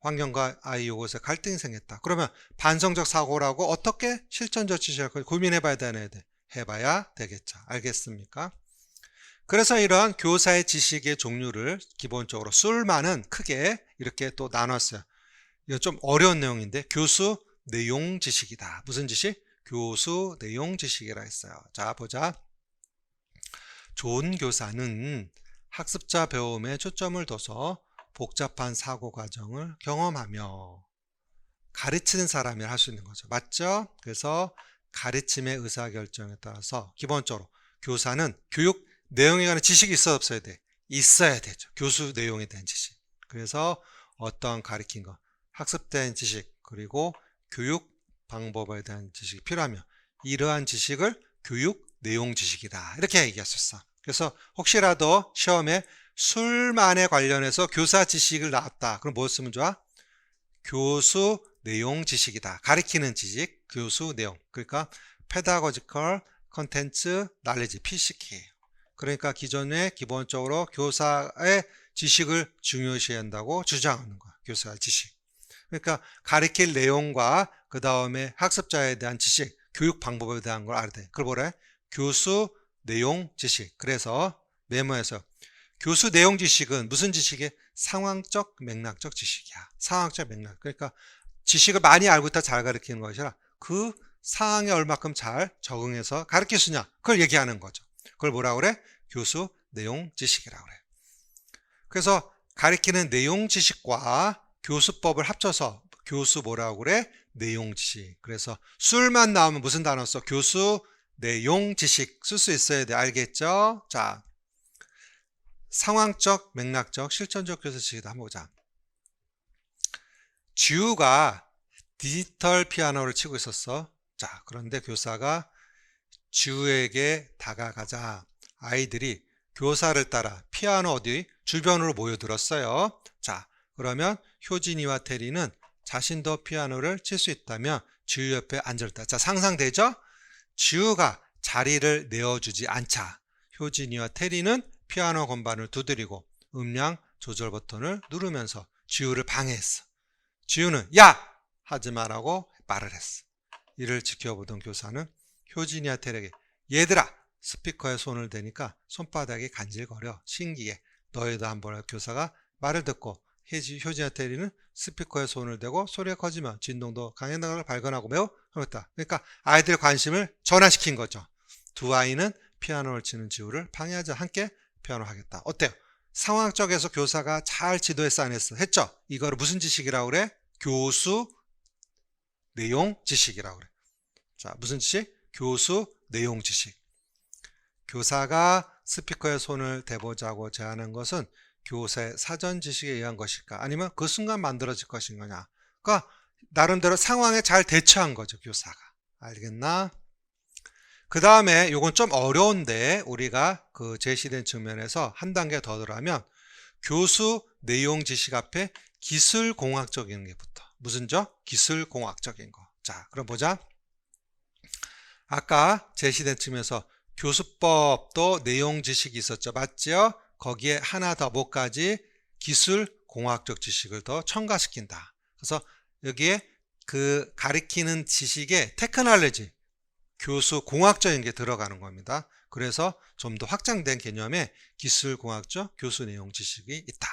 환경과 아이 요구에서 갈등이 생겼다. 그러면 반성적 사고라고 어떻게 실천적 지식을 고민해봐야 해봐야 되겠죠. 알겠습니까? 그래서 이러한 교사의 지식의 종류를 기본적으로 술만은 크게 이렇게 또 나눴어요. 이거 좀 어려운 내용인데 교수 내용 지식이다. 무슨 지식? 교수 내용 지식이라 했어요. 자, 보자. 좋은 교사는 학습자 배움에 초점을 둬서 복잡한 사고 과정을 경험하며 가르치는 사람이 할 수 있는 거죠. 맞죠? 그래서 가르침의 의사결정에 따라서 기본적으로 교사는 교육 내용에 관한 지식이 있어야 없어야 돼? 있어야 되죠. 교수 내용에 대한 지식. 그래서 어떤 가르친 것, 학습된 지식, 그리고 교육 방법에 대한 지식이 필요하며 이러한 지식을 교육 내용 지식이다. 이렇게 얘기할 수 있어. 그래서 혹시라도 시험에 술만에 관련해서 교사 지식을 나왔다. 그럼 뭐 쓰면 좋아? 교수 내용 지식이다. 가르치는 지식, 교수 내용. 그러니까 pedagogical content knowledge, PCK예요. 그러니까 기존에 기본적으로 교사의 지식을 중요시해야 한다고 주장하는 거야. 교사의 지식. 그러니까 가르칠 내용과 그 다음에 학습자에 대한 지식, 교육 방법에 대한 걸 알아야 돼. 그걸 뭐래? 교수 내용 지식. 그래서 메모에서 교수 내용 지식은 무슨 지식이야? 상황적 맥락적 지식이야. 상황적 맥락. 그러니까 지식을 많이 알고 있다 잘 가르치는 것이 아니라 그 상황에 얼마큼 잘 적응해서 가르칠 수 있냐. 그걸 얘기하는 거죠. 그걸 뭐라고 그래? 교수 내용 지식이라고 그래. 그래서 가르치는 내용 지식과 교수법을 합쳐서 교수 뭐라고 그래? 내용 지식. 그래서 술만 나오면 무슨 단어 써? 교수 내용 지식 쓸 수 있어야 돼. 알겠죠? 자, 상황적, 맥락적, 실천적 교수 지식이다. 한번 보자. 지우가 디지털 피아노를 치고 있었어. 자, 그런데 교사가 지우에게 다가가자 아이들이 교사를 따라 피아노 어디 주변으로 모여들었어요. 자, 그러면 효진이와 테리는 자신도 피아노를 칠 수 있다면 지우 옆에 앉았다. 자, 상상되죠? 지우가 자리를 내어주지 않자 효진이와 테리는 피아노 건반을 두드리고 음량 조절 버튼을 누르면서 지우를 방해했어. 지우는 야! 하지 마라고 말을 했어. 이를 지켜보던 교사는 효진이와 테리에게 얘들아! 스피커에 손을 대니까 손바닥이 간질거려 신기해. 너희도 한번 교사가 말을 듣고 효진이와 테리는 스피커에 손을 대고 소리가 커지면 진동도 강한 걸 발견하고 매우 어렵다. 그러니까 아이들의 관심을 전환시킨 거죠. 두 아이는 피아노를 치는 지우를 방해하자 함께 피아노 하겠다. 어때요? 상황적에서 교사가 잘 지도해서 안 했어. 했죠? 이거를 무슨 지식이라고 그래? 교수 내용 지식이라고 그래. 자, 무슨 지식? 교수 내용 지식. 교사가 스피커에 손을 대보자고 제안한 것은 교사의 사전 지식에 의한 것일까? 아니면 그 순간 만들어질 것인 거냐? 그러니까 나름대로 상황에 잘 대처한 거죠, 교사가. 알겠나? 그 다음에 요건 좀 어려운데 우리가 그 제시된 측면에서 한 단계 더 들어가면 교수 내용 지식 앞에 기술공학적인 게 붙어. 무슨 죠? 기술공학적인 거. 자, 그럼 보자. 아까 제시된 측면에서 교수법도 내용 지식이 있었죠. 맞죠? 거기에 하나 더 뭐까지? 기술공학적 지식을 더 첨가시킨다. 그래서 여기에 그 가리키는 지식에 테크놀로지, 교수 공학적인 게 들어가는 겁니다. 그래서 좀 더 확장된 개념의 기술공학적 교수 내용 지식이 있다.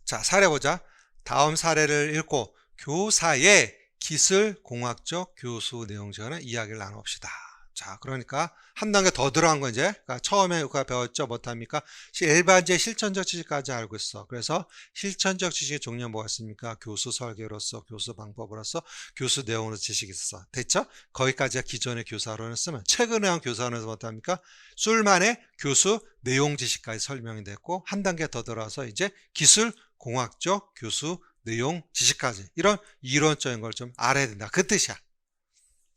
자, 사례 보자. 다음 사례를 읽고 교사의 기술공학적 교수 내용 지식의 이야기를 나눠봅시다. 자, 그러니까 한 단계 더 들어간 건 이제 그러니까 처음에 우리가 배웠죠. 못합니까? 일반지의 실천적 지식까지 알고 있어. 그래서 실천적 지식의 종류는 뭐가 있습니까? 교수 설계로서, 교수 방법으로서, 교수 내용으로 지식이 있어. 됐죠? 거기까지가 기존의 교사론을 쓰면 최근에 한 교사론에서 못합니까? 술만의 교수 내용 지식까지 설명이 됐고 한 단계 더 들어서 이제 기술 공학적 교수 내용 지식까지 이런 이론적인 걸 좀 알아야 된다. 그 뜻이야.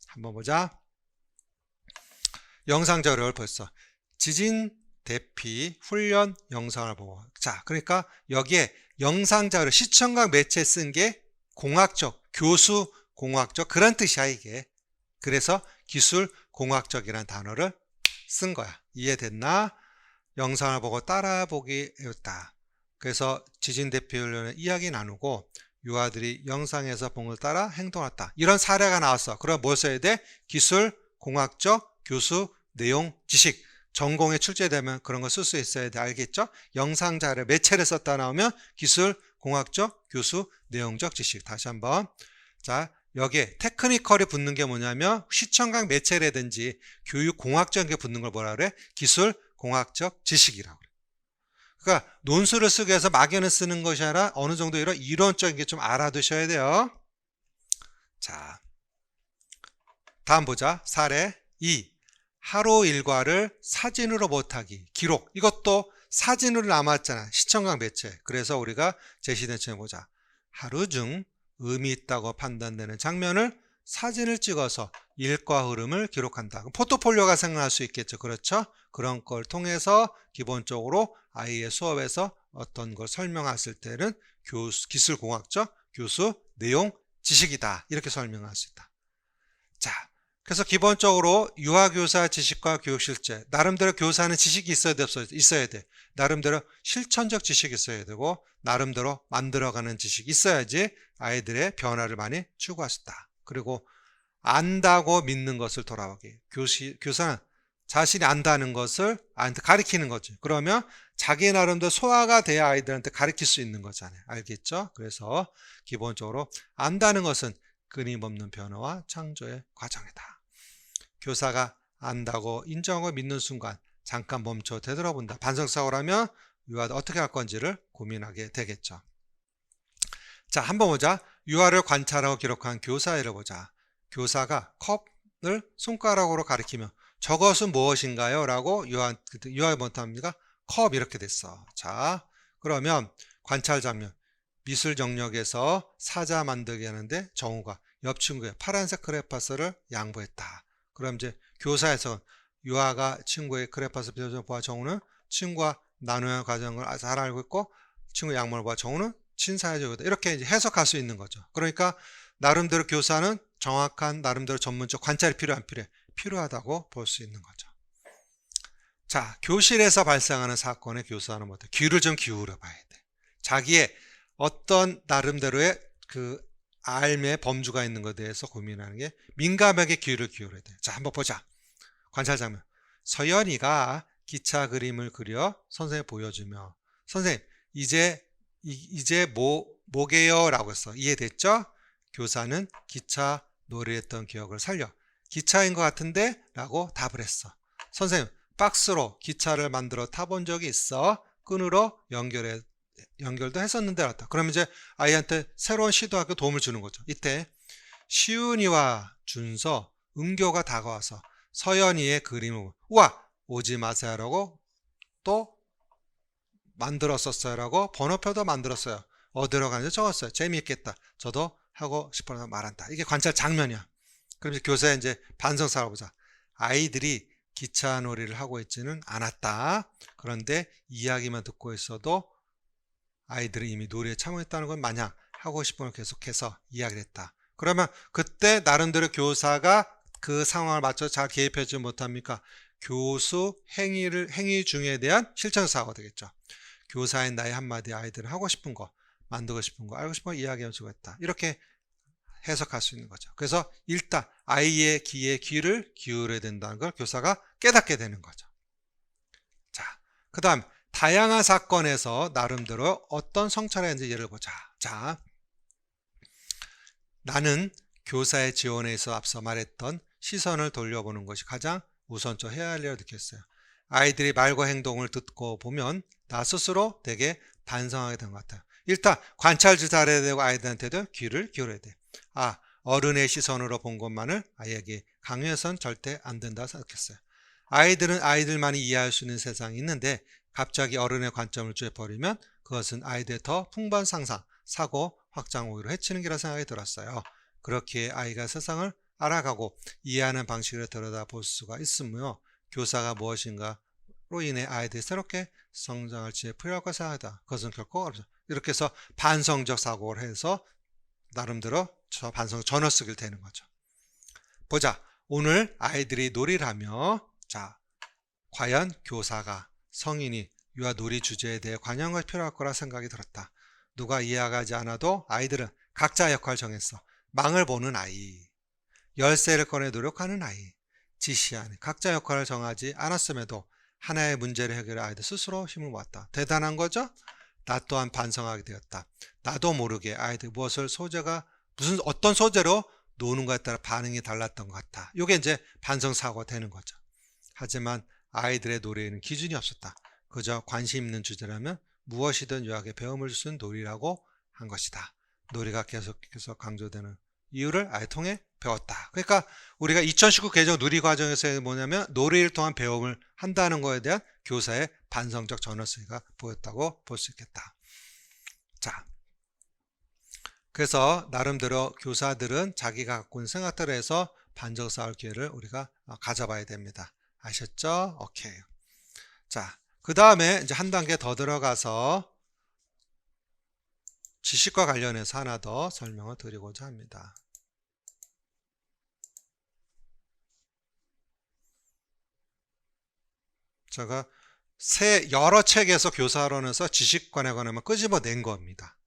한번 보자. 영상 자료를 벌써 지진 대피 훈련 영상을 보고 자 그러니까 여기에 영상 자료 시청각 매체 쓴 게 공학적 교수 공학적 그런 뜻이야 이게. 그래서 기술 공학적이라는 단어를 쓴 거야. 이해됐나? 영상을 보고 따라 보기 했다. 그래서 지진 대피 훈련을 이야기 나누고 유아들이 영상에서 본 걸 따라 행동했다. 이런 사례가 나왔어. 그럼 뭘 써야 돼? 기술 공학적 교수 내용 지식 전공에 출제되면 그런 거 쓸 수 있어야 돼. 알겠죠? 영상 자료 매체를 썼다 나오면 기술 공학적 교수 내용적 지식. 다시 한번. 자, 여기에 테크니컬이 붙는 게 뭐냐면 시청각 매체라든지 교육 공학적인 게 붙는 걸 뭐라 그래? 기술 공학적 지식이라고 그래. 그러니까 논술을 쓰기 위해서 막연히 쓰는 것이 아니라 어느 정도 이런 이론적인 게 좀 알아두셔야 돼요. 자, 다음 보자. 사례 2. 하루 일과를 사진으로 못하기. 기록. 이것도 사진으로 남았잖아. 시청각 매체. 그래서 우리가 제시된 측면 보자. 하루 중 의미 있다고 판단되는 장면을 사진을 찍어서 일과 흐름을 기록한다. 포트폴리오가 생각날 수 있겠죠. 그렇죠? 그런 걸 통해서 기본적으로 아이의 수업에서 어떤 걸 설명했을 때는 기술공학적 교수 내용 지식이다. 이렇게 설명할 수 있다. 자, 그래서 기본적으로 유아교사 지식과 교육실제 나름대로 교사는 지식이 있어야 돼 없어야 돼? 있어야 돼. 나름대로 실천적 지식이 있어야 되고 나름대로 만들어가는 지식이 있어야지 아이들의 변화를 많이 추구할 수 있다. 그리고 안다고 믿는 것을 돌아보기. 교사는 자신이 안다는 것을 아이한테 가르치는 거지. 그러면 자기 나름대로 소화가 돼야 아이들한테 가르칠 수 있는 거잖아요. 알겠죠? 그래서 기본적으로 안다는 것은 끊임없는 변화와 창조의 과정이다. 교사가 안다고 인정하고 믿는 순간 잠깐 멈춰 되돌아본다. 반성사고라면 유아도 어떻게 할 건지를 고민하게 되겠죠. 자, 한번 보자. 유아를 관찰하고 기록한 교사를 보자. 교사가 컵을 손가락으로 가리키며 저것은 무엇인가요? 라고 유아가 못합니까? 컵 이렇게 됐어. 자, 그러면 관찰 장면. 미술 영역에서 사자 만들게 하는데 정우가 옆 친구의 파란색 크레파스를 양보했다. 그럼 이제 교사에서 유아가 친구의 크레파스 표정을 보아 정우는 친구와 나누는 과정을 잘 알고 있고 친구의 양보를 보아 정우는 친사해주고 이렇게 이제 해석할 수 있는 거죠. 그러니까 나름대로 교사는 정확한 나름대로 전문적 관찰이 안 필요해? 필요하다고 볼 수 있는 거죠. 자, 교실에서 발생하는 사건에 교사는 뭐다? 귀를 좀 기울여 봐야 돼. 자기의 어떤 나름대로의 그 알의 범주가 있는 것에 대해서 고민하는 게 민감하게 귀를 기울여야 돼. 자, 한번 보자. 관찰 장면. 서연이가 기차 그림을 그려 선생님에 보여주며 선생님 이제 뭐게요? 라고 했어. 이해됐죠? 교사는 기차 노래했던 기억을 살려 기차인 것 같은데? 라고 답을 했어. 선생님 박스로 기차를 만들어 타본 적이 있어? 끈으로 연결도 했었는데 알았다. 그럼 이제 아이한테 새로운 시도하고 도움을 주는 거죠. 이때 시윤이와 준서, 은교가 다가와서 서연이의 그림을 우와 오지 마세요라고 또 만들었었어요 라고 번호표도 만들었어요. 어디로 가는지 적었어요. 재미있겠다. 저도 하고 싶어서 말한다. 이게 관찰 장면이야. 그럼 이제 교사의 이제 반성사를 보자. 아이들이 기차 놀이를 하고 있지는 않았다. 그런데 이야기만 듣고 있어도 아이들이 이미 놀이에 참여했다는 건 마냥 하고 싶은 걸 계속해서 이야기를 했다. 그러면 그때 나름대로 교사가 그 상황을 맞춰 잘 개입하지 못합니까? 교수 행위 중에 대한 실천사고가 되겠죠. 교사인 나의 한마디 아이들은 하고 싶은 거, 만들고 싶은 거, 알고 싶은 거 이야기해 주고 했다. 이렇게 해석할 수 있는 거죠. 그래서 일단 아이의 귀에 귀를 기울여야 된다는 걸 교사가 깨닫게 되는 거죠. 자, 그 다음 다양한 사건에서 나름대로 어떤 성찰을 했는지 예를 보자. 자, 나는 교사의 지원에 있어 앞서 말했던 시선을 돌려보는 것이 가장 우선적으로 해야 할 일이라고 느꼈어요. 아이들이 말과 행동을 듣고 보면 나 스스로 되게 반성하게 된 것 같아요. 일단 관찰도 잘해야 되고 아이들한테도 귀를 기울여야 돼. 어른의 시선으로 본 것만을 아이에게 강요해서는 절대 안 된다고 생각했어요. 아이들은 아이들만이 이해할 수 있는 세상이 있는데 갑자기 어른의 관점을 쬐버리면 그것은 아이들의 더 풍부한 상상, 사고, 확장 오히려 해치는 게라 생각이 들었어요. 그렇게 아이가 세상을 알아가고 이해하는 방식을 들여다볼 수가 있으며 교사가 무엇인가로 인해 아이들이 새롭게 성장할 지에 필요하고 생각하다. 그것은 결코 어렵죠. 이렇게 해서 반성적 사고를 해서 나름대로 반성 전어 쓰기를 되는 거죠. 보자. 오늘 아이들이 놀이를 하며 자, 과연 교사가 성인이 유아 놀이 주제에 대해 관여한 것이 필요할 거라 생각이 들었다. 누가 이해하지 않아도 아이들은 각자 역할을 정했어. 망을 보는 아이, 열쇠를 꺼내 노력하는 아이, 지시하는 각자 역할을 정하지 않았음에도 하나의 문제를 해결해 아이들 스스로 힘을 모았다. 대단한 거죠? 나 또한 반성하게 되었다. 나도 모르게 아이들 어떤 소재로 노는 것에 따라 반응이 달랐던 것 같아. 이게 이제 반성사고가 되는 거죠. 하지만 아이들의 놀이에는 기준이 없었다. 그저 관심 있는 주제라면 무엇이든 유아에게 배움을 줄 수 있는 놀이라고 한 것이다. 놀이가 계속해서 강조되는 이유를 아예 통해 배웠다. 그러니까 우리가 2019 개정 누리 과정에서 뭐냐면 놀이를 통한 배움을 한다는 것에 대한 교사의 반성적 전환성이 보였다고 볼 수 있겠다. 자, 그래서 나름대로 교사들은 자기가 갖고 있는 생각들을 해서 반성 쌓을 기회를 우리가 가져봐야 됩니다. 아셨죠? 오케이. 자, 그 다음에 이제 한 단계 더 들어가서 지식과 관련해서 하나 더 설명을 드리고자 합니다. 제가 여러 책에서 교사론에서 지식관에 관하면 끄집어낸 겁니다.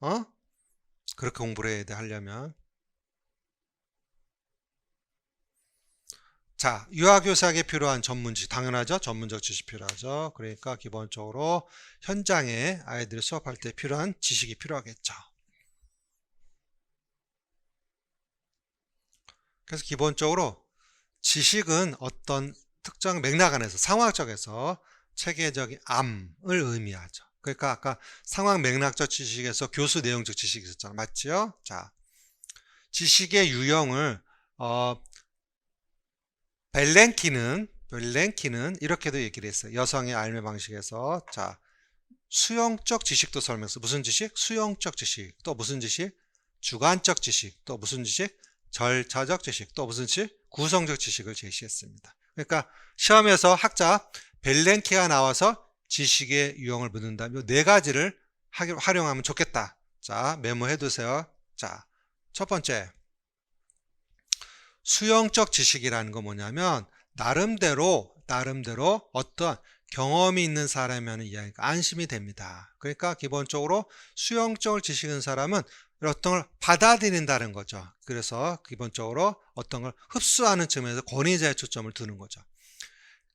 그렇게 공부를 해야 돼, 하려면. 자, 유아교사에게 필요한 전문지식, 당연하죠? 전문적 지식이 필요하죠. 그러니까 기본적으로 현장에 아이들이 수업할 때 필요한 지식이 필요하겠죠. 그래서 기본적으로 지식은 어떤 특정 맥락 안에서 상황적에서 체계적인 암을 의미하죠. 그러니까 아까 상황 맥락적 지식에서 교수 내용적 지식이 있었잖아요. 맞죠? 자, 지식의 유형을 벨랭키는 이렇게도 얘기를 했어요. 여성의 알매 방식에서 자, 수용적 지식도 설명했어. 무슨 지식? 수용적 지식. 또 무슨 지식? 주관적 지식. 또 무슨 지식? 절차적 지식. 또 무슨 지식? 구성적 지식을 제시했습니다. 그러니까 시험에서 학자 벨랭키가 나와서 지식의 유형을 묻는다면 네 가지를 활용하면 좋겠다. 자, 메모해 두세요. 자, 첫 번째, 수용적 지식이라는 건 뭐냐면 나름대로 어떤 경험이 있는 사람이라는 이야기가 안심이 됩니다. 그러니까 기본적으로 수용적 지식 있는 사람은 어떤 걸 받아들인다는 거죠. 그래서 기본적으로 어떤 걸 흡수하는 측면에서 권위자의 초점을 두는 거죠.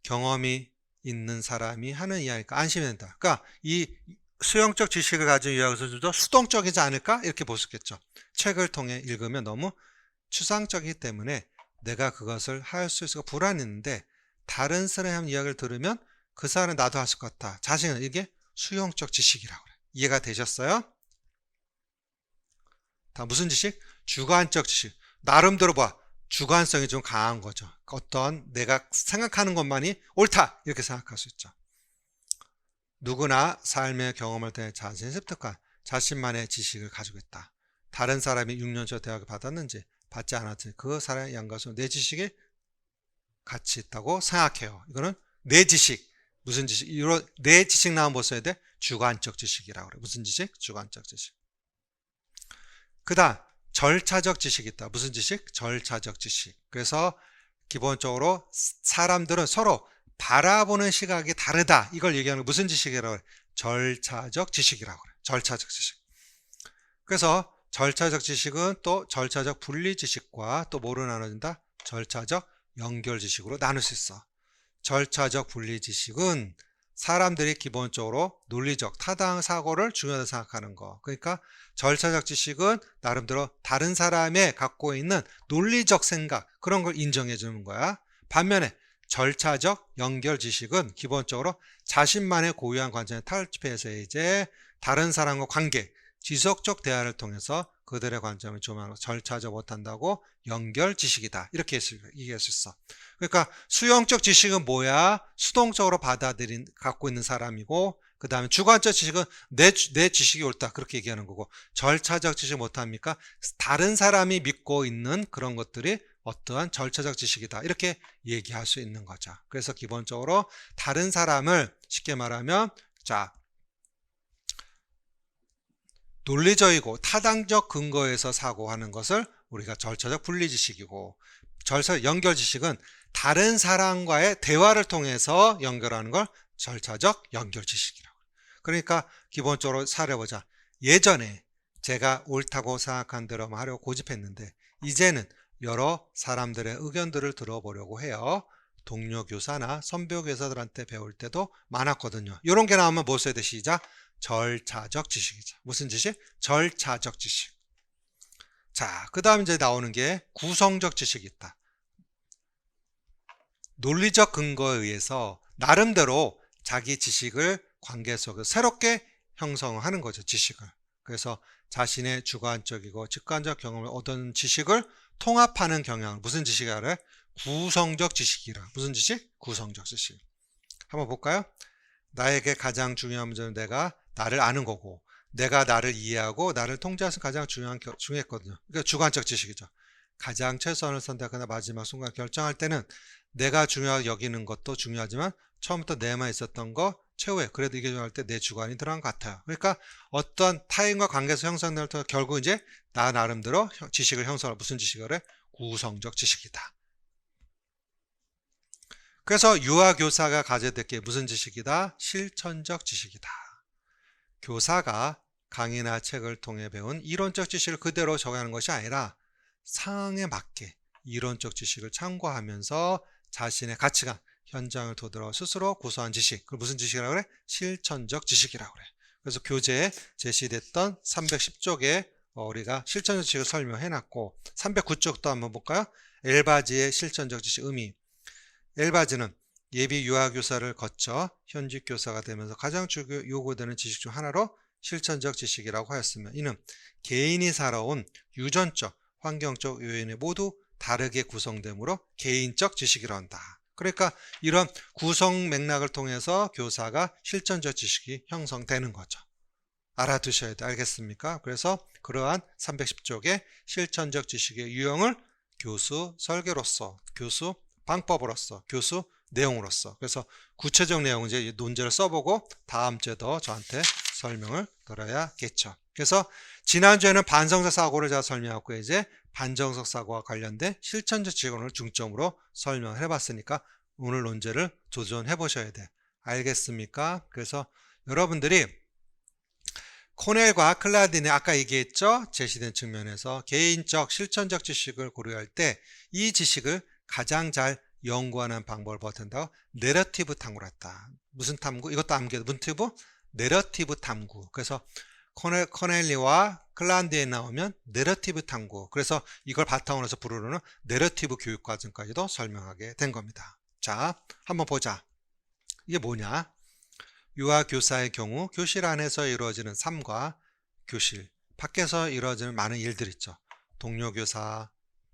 경험이 있는 사람이 하는 이야기가 안심이 된다. 그러니까 이 수용적 지식을 가진 유아교사들도 수동적이지 않을까? 이렇게 볼 수 있겠죠. 책을 통해 읽으면 너무 추상적이기 때문에 내가 그것을 할 수 있을까 불안했는데 다른 사람이 하는 이야기를 들으면 그 사람은 나도 할 수 있을 것 같다. 자신은 이게 수용적 지식이라고 그래요. 이해가 되셨어요? 다 무슨 지식? 주관적 지식. 나름대로 주관성이 좀 강한 거죠. 어떤 내가 생각하는 것만이 옳다 이렇게 생각할 수 있죠. 누구나 삶의 경험을 통해 자신이 습득한 자신만의 지식을 가지고 있다. 다른 사람이 6년초 대학을 받았는지 받지 않았는지 그 사람의 양가수 내 지식이 가치 있다고 생각해요. 이거는 내 지식. 무슨 지식? 이런 내 지식 나오면 뭐 써야 돼? 주관적 지식이라고 그래. 무슨 지식? 주관적 지식. 그 다음 절차적 지식이 있다. 무슨 지식? 절차적 지식. 그래서 기본적으로 사람들은 서로 바라보는 시각이 다르다. 이걸 얘기하는 무슨 지식이라고 그래? 절차적 지식이라고 그래. 절차적 지식. 그래서 절차적 지식은 또 절차적 분리 지식과 또 뭐로 나눠진다? 절차적 연결 지식으로 나눌 수 있어. 절차적 분리 지식은 사람들이 기본적으로 논리적 타당 사고를 중요하다고 생각하는 거. 그러니까 절차적 지식은 나름대로 다른 사람의 갖고 있는 논리적 생각 그런 걸 인정해 주는 거야. 반면에 절차적 연결 지식은 기본적으로 자신만의 고유한 관점에 탈피해서 이제 다른 사람과 관계, 지속적 대화를 통해서 그들의 관점을 조망하고 절차적 못한다고 연결 지식이다. 이렇게 얘기할 수 있어. 그러니까 수용적 지식은 뭐야? 수동적으로 갖고 있는 사람이고, 그 다음에 주관적 지식은 내 지식이 옳다. 그렇게 얘기하는 거고, 절차적 지식 못합니까? 다른 사람이 믿고 있는 그런 것들이 어떠한 절차적 지식이다. 이렇게 얘기할 수 있는 거죠. 그래서 기본적으로 다른 사람을 쉽게 말하면, 자, 논리적이고 타당적 근거에서 사고하는 것을 우리가 절차적 분리지식이고, 절차적 연결지식은 다른 사람과의 대화를 통해서 연결하는 걸 절차적 연결지식이라고. 그러니까 기본적으로 사례 보자. 예전에 제가 옳다고 생각한 대로만 하려고 고집했는데 이제는 여러 사람들의 의견들을 들어보려고 해요. 동료 교사나 선배 교사들한테 배울 때도 많았거든요. 이런 게 나오면 뭐 써야 돼? 시작. 절차적 지식이죠. 무슨 지식? 절차적 지식. 자, 그 다음 이제 나오는 게 구성적 지식이 있다. 논리적 근거에 의해서 나름대로 자기 지식을 관계 속에서 새롭게 형성하는 거죠. 지식을. 그래서 자신의 주관적이고 직관적 경험을 얻은 지식을 통합하는 경향. 무슨 지식이라 그래? 구성적 지식이라. 무슨 지식? 구성적 지식. 한번 볼까요? 나에게 가장 중요한 문제는 내가 나를 아는 거고, 내가 나를 이해하고 나를 통제하는 가장 중요했거든요. 그러니까 주관적 지식이죠. 가장 최선을 선택하나 마지막 순간 결정할 때는 내가 중요하게 여기는 것도 중요하지만 처음부터 내만 있었던 거 최후에 그래도 이게 중요할 때 내 주관이 들어간 것 같아요. 그러니까 어떤 타인과 관계에서 형성되는 통해 결국 이제 나 나름대로 지식을 형성할. 무슨 지식을 해? 구성적 지식이다. 그래서 유아교사가 가져야 될 게 무슨 지식이다? 실천적 지식이다. 교사가 강의나 책을 통해 배운 이론적 지식을 그대로 적용하는 것이 아니라 상황에 맞게 이론적 지식을 참고하면서 자신의 가치관, 현장을 토대로 스스로 구성한 지식. 그걸 무슨 지식이라고 그래? 실천적 지식이라고 그래. 그래서 교재에 제시됐던 310쪽에 우리가 실천적 지식을 설명해 놨고, 309쪽도 한번 볼까요? 엘바지의 실천적 지식 의미. 엘바지는 예비 유아교사를 거쳐 현직 교사가 되면서 가장 요구되는 지식 중 하나로 실천적 지식이라고 하였으며, 이는 개인이 살아온 유전적, 환경적 요인이 모두 다르게 구성되므로 개인적 지식이라 한다. 그러니까 이런 구성 맥락을 통해서 교사가 실천적 지식이 형성되는 거죠. 알아두셔야 돼. 알겠습니까? 그래서 그러한 310쪽의 실천적 지식의 유형을 교수 설계로서, 교수 방법으로서, 교수 내용으로서. 그래서 구체적 내용은 이제 논제를 써보고 다음 주에도 저한테 설명을 들어야겠죠. 그래서 지난주에는 반성적 사고를 제가 설명했고, 이제 반정적 사고와 관련된 실천적 지식을 중점으로 설명을 해봤으니까 오늘 논제를 도전해 보셔야 돼. 알겠습니까? 그래서 여러분들이 코넬과 클라딘이 아까 얘기했죠? 제시된 측면에서 개인적 실천적 지식을 고려할 때 이 지식을 가장 잘 연구하는 방법을 버틴다고 내러티브 탐구를 했다. 무슨 탐구? 이것도 암기해도 문티브? 내러티브 탐구. 그래서 코넬리와 클란디에 나오면 내러티브 탐구. 그래서 이걸 바탕으로 해서 부르는 내러티브 교육과정까지도 설명하게 된 겁니다. 자, 한번 보자. 이게 뭐냐? 유아교사의 경우 교실 안에서 이루어지는 삶과 교실 밖에서 이루어지는 많은 일들 있죠. 동료 교사,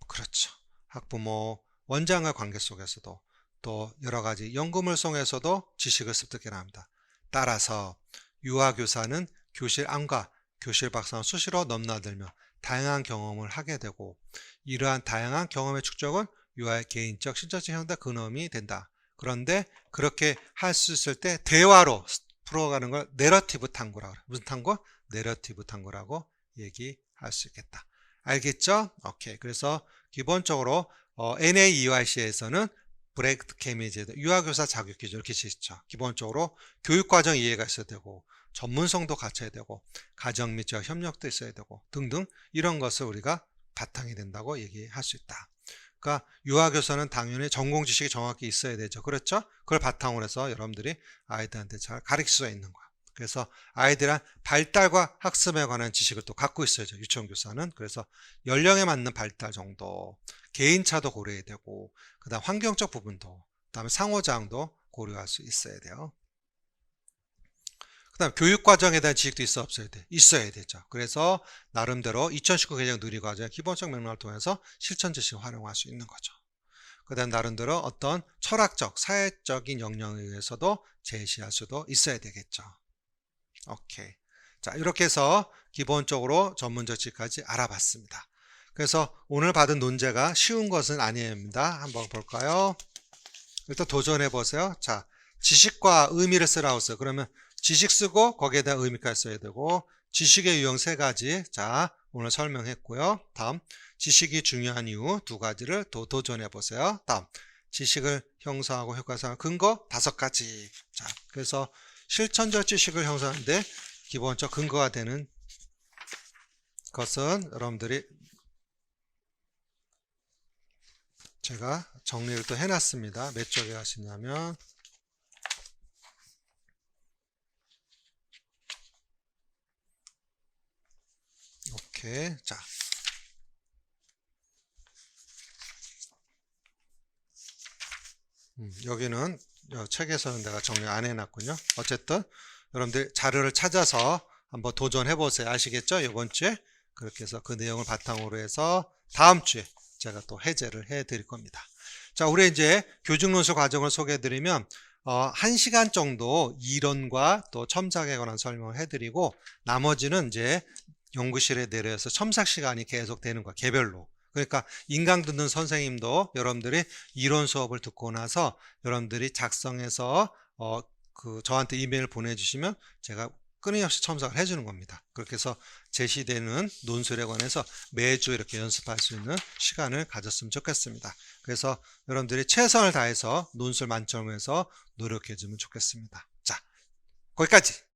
그렇죠. 학부모, 원장과 관계 속에서도 또 여러 가지 연구물 속에서도 지식을 습득해 나갑니다. 따라서 유아교사는 교실 안과 교실 밖을 수시로 넘나들며 다양한 경험을 하게 되고 이러한 다양한 경험의 축적은 유아의 개인적 신체적 형태 근원이 된다. 그런데 그렇게 할 수 있을 때 대화로 풀어가는 걸 내러티브 탐구라고 그래요. 무슨 탐구? 내러티브 탐구라고 얘기할 수 있겠다. 알겠죠? 오케이. 그래서 기본적으로 NAEYC에서는 브레이크 케미제 유아교사 자격 기준 이렇게 있죠. 기본적으로 교육과정 이해가 있어야 되고 전문성도 갖춰야 되고 가정 및 지역 협력도 있어야 되고 등등 이런 것을 우리가 바탕이 된다고 얘기할 수 있다. 그러니까 유아교사는 당연히 전공 지식이 정확히 있어야 되죠. 그렇죠? 그걸 바탕으로 해서 여러분들이 아이들한테 잘 가르칠 수가 있는 거야. 그래서 아이들한 발달과 학습에 관한 지식을 또 갖고 있어야죠. 유치원교사는. 그래서 연령에 맞는 발달 정도, 개인차도 고려해야 되고 그 다음 환경적 부분도, 그 다음에 상호작용도 고려할 수 있어야 돼요. 그 다음 교육과정에 대한 지식도 있어 없어야 돼? 있어야 되죠. 그래서 나름대로 2019 개정 누리과정의 기본적 맥락을 통해서 실천 지식을 활용할 수 있는 거죠. 그 다음 나름대로 어떤 철학적, 사회적인 역량에 의해서도 제시할 수도 있어야 되겠죠. 오케이. 자, 이렇게 해서 기본적으로 전문적 지식까지 알아봤습니다. 그래서 오늘 받은 논제가 쉬운 것은 아닙니다. 한번 볼까요? 일단 도전해 보세요. 자, 지식과 의미를 쓰라고 써요. 그러면 지식 쓰고 거기에 대한 의미까지 써야 되고 지식의 유형 3가지. 자, 오늘 설명했고요. 다음 지식이 중요한 이유 2가지를 또 도전해 보세요. 다음 지식을 형성하고 효과상의 근거 5가지. 자, 그래서 실천적 지식을 형성하는데 기본적 근거가 되는 것은 여러분들이 제가 정리를 또 해놨습니다. 몇 쪽에 하시냐면 오케이. 자, 여기는 책에서는 내가 정리 안 해놨군요. 어쨌든 여러분들 자료를 찾아서 한번 도전해 보세요. 아시겠죠? 이번 주에 그렇게 해서 그 내용을 바탕으로 해서 다음 주에 제가 또 해제를 해 드릴 겁니다. 자, 우리 이제 교직논술 과정을 소개해 드리면 1시간 정도 이론과 또 첨삭에 관한 설명을 해 드리고 나머지는 이제 연구실에 내려서 첨삭 시간이 계속 되는 거야. 개별로. 그러니까 인강 듣는 선생님도 여러분들이 이론 수업을 듣고 나서 여러분들이 작성해서 저한테 이메일 보내주시면 제가 끊임없이 첨삭을 해주는 겁니다. 그렇게 해서 제시되는 논술에 관해서 매주 이렇게 연습할 수 있는 시간을 가졌으면 좋겠습니다. 그래서 여러분들이 최선을 다해서 논술 만점을 해서 노력해 주면 좋겠습니다. 자, 거기까지.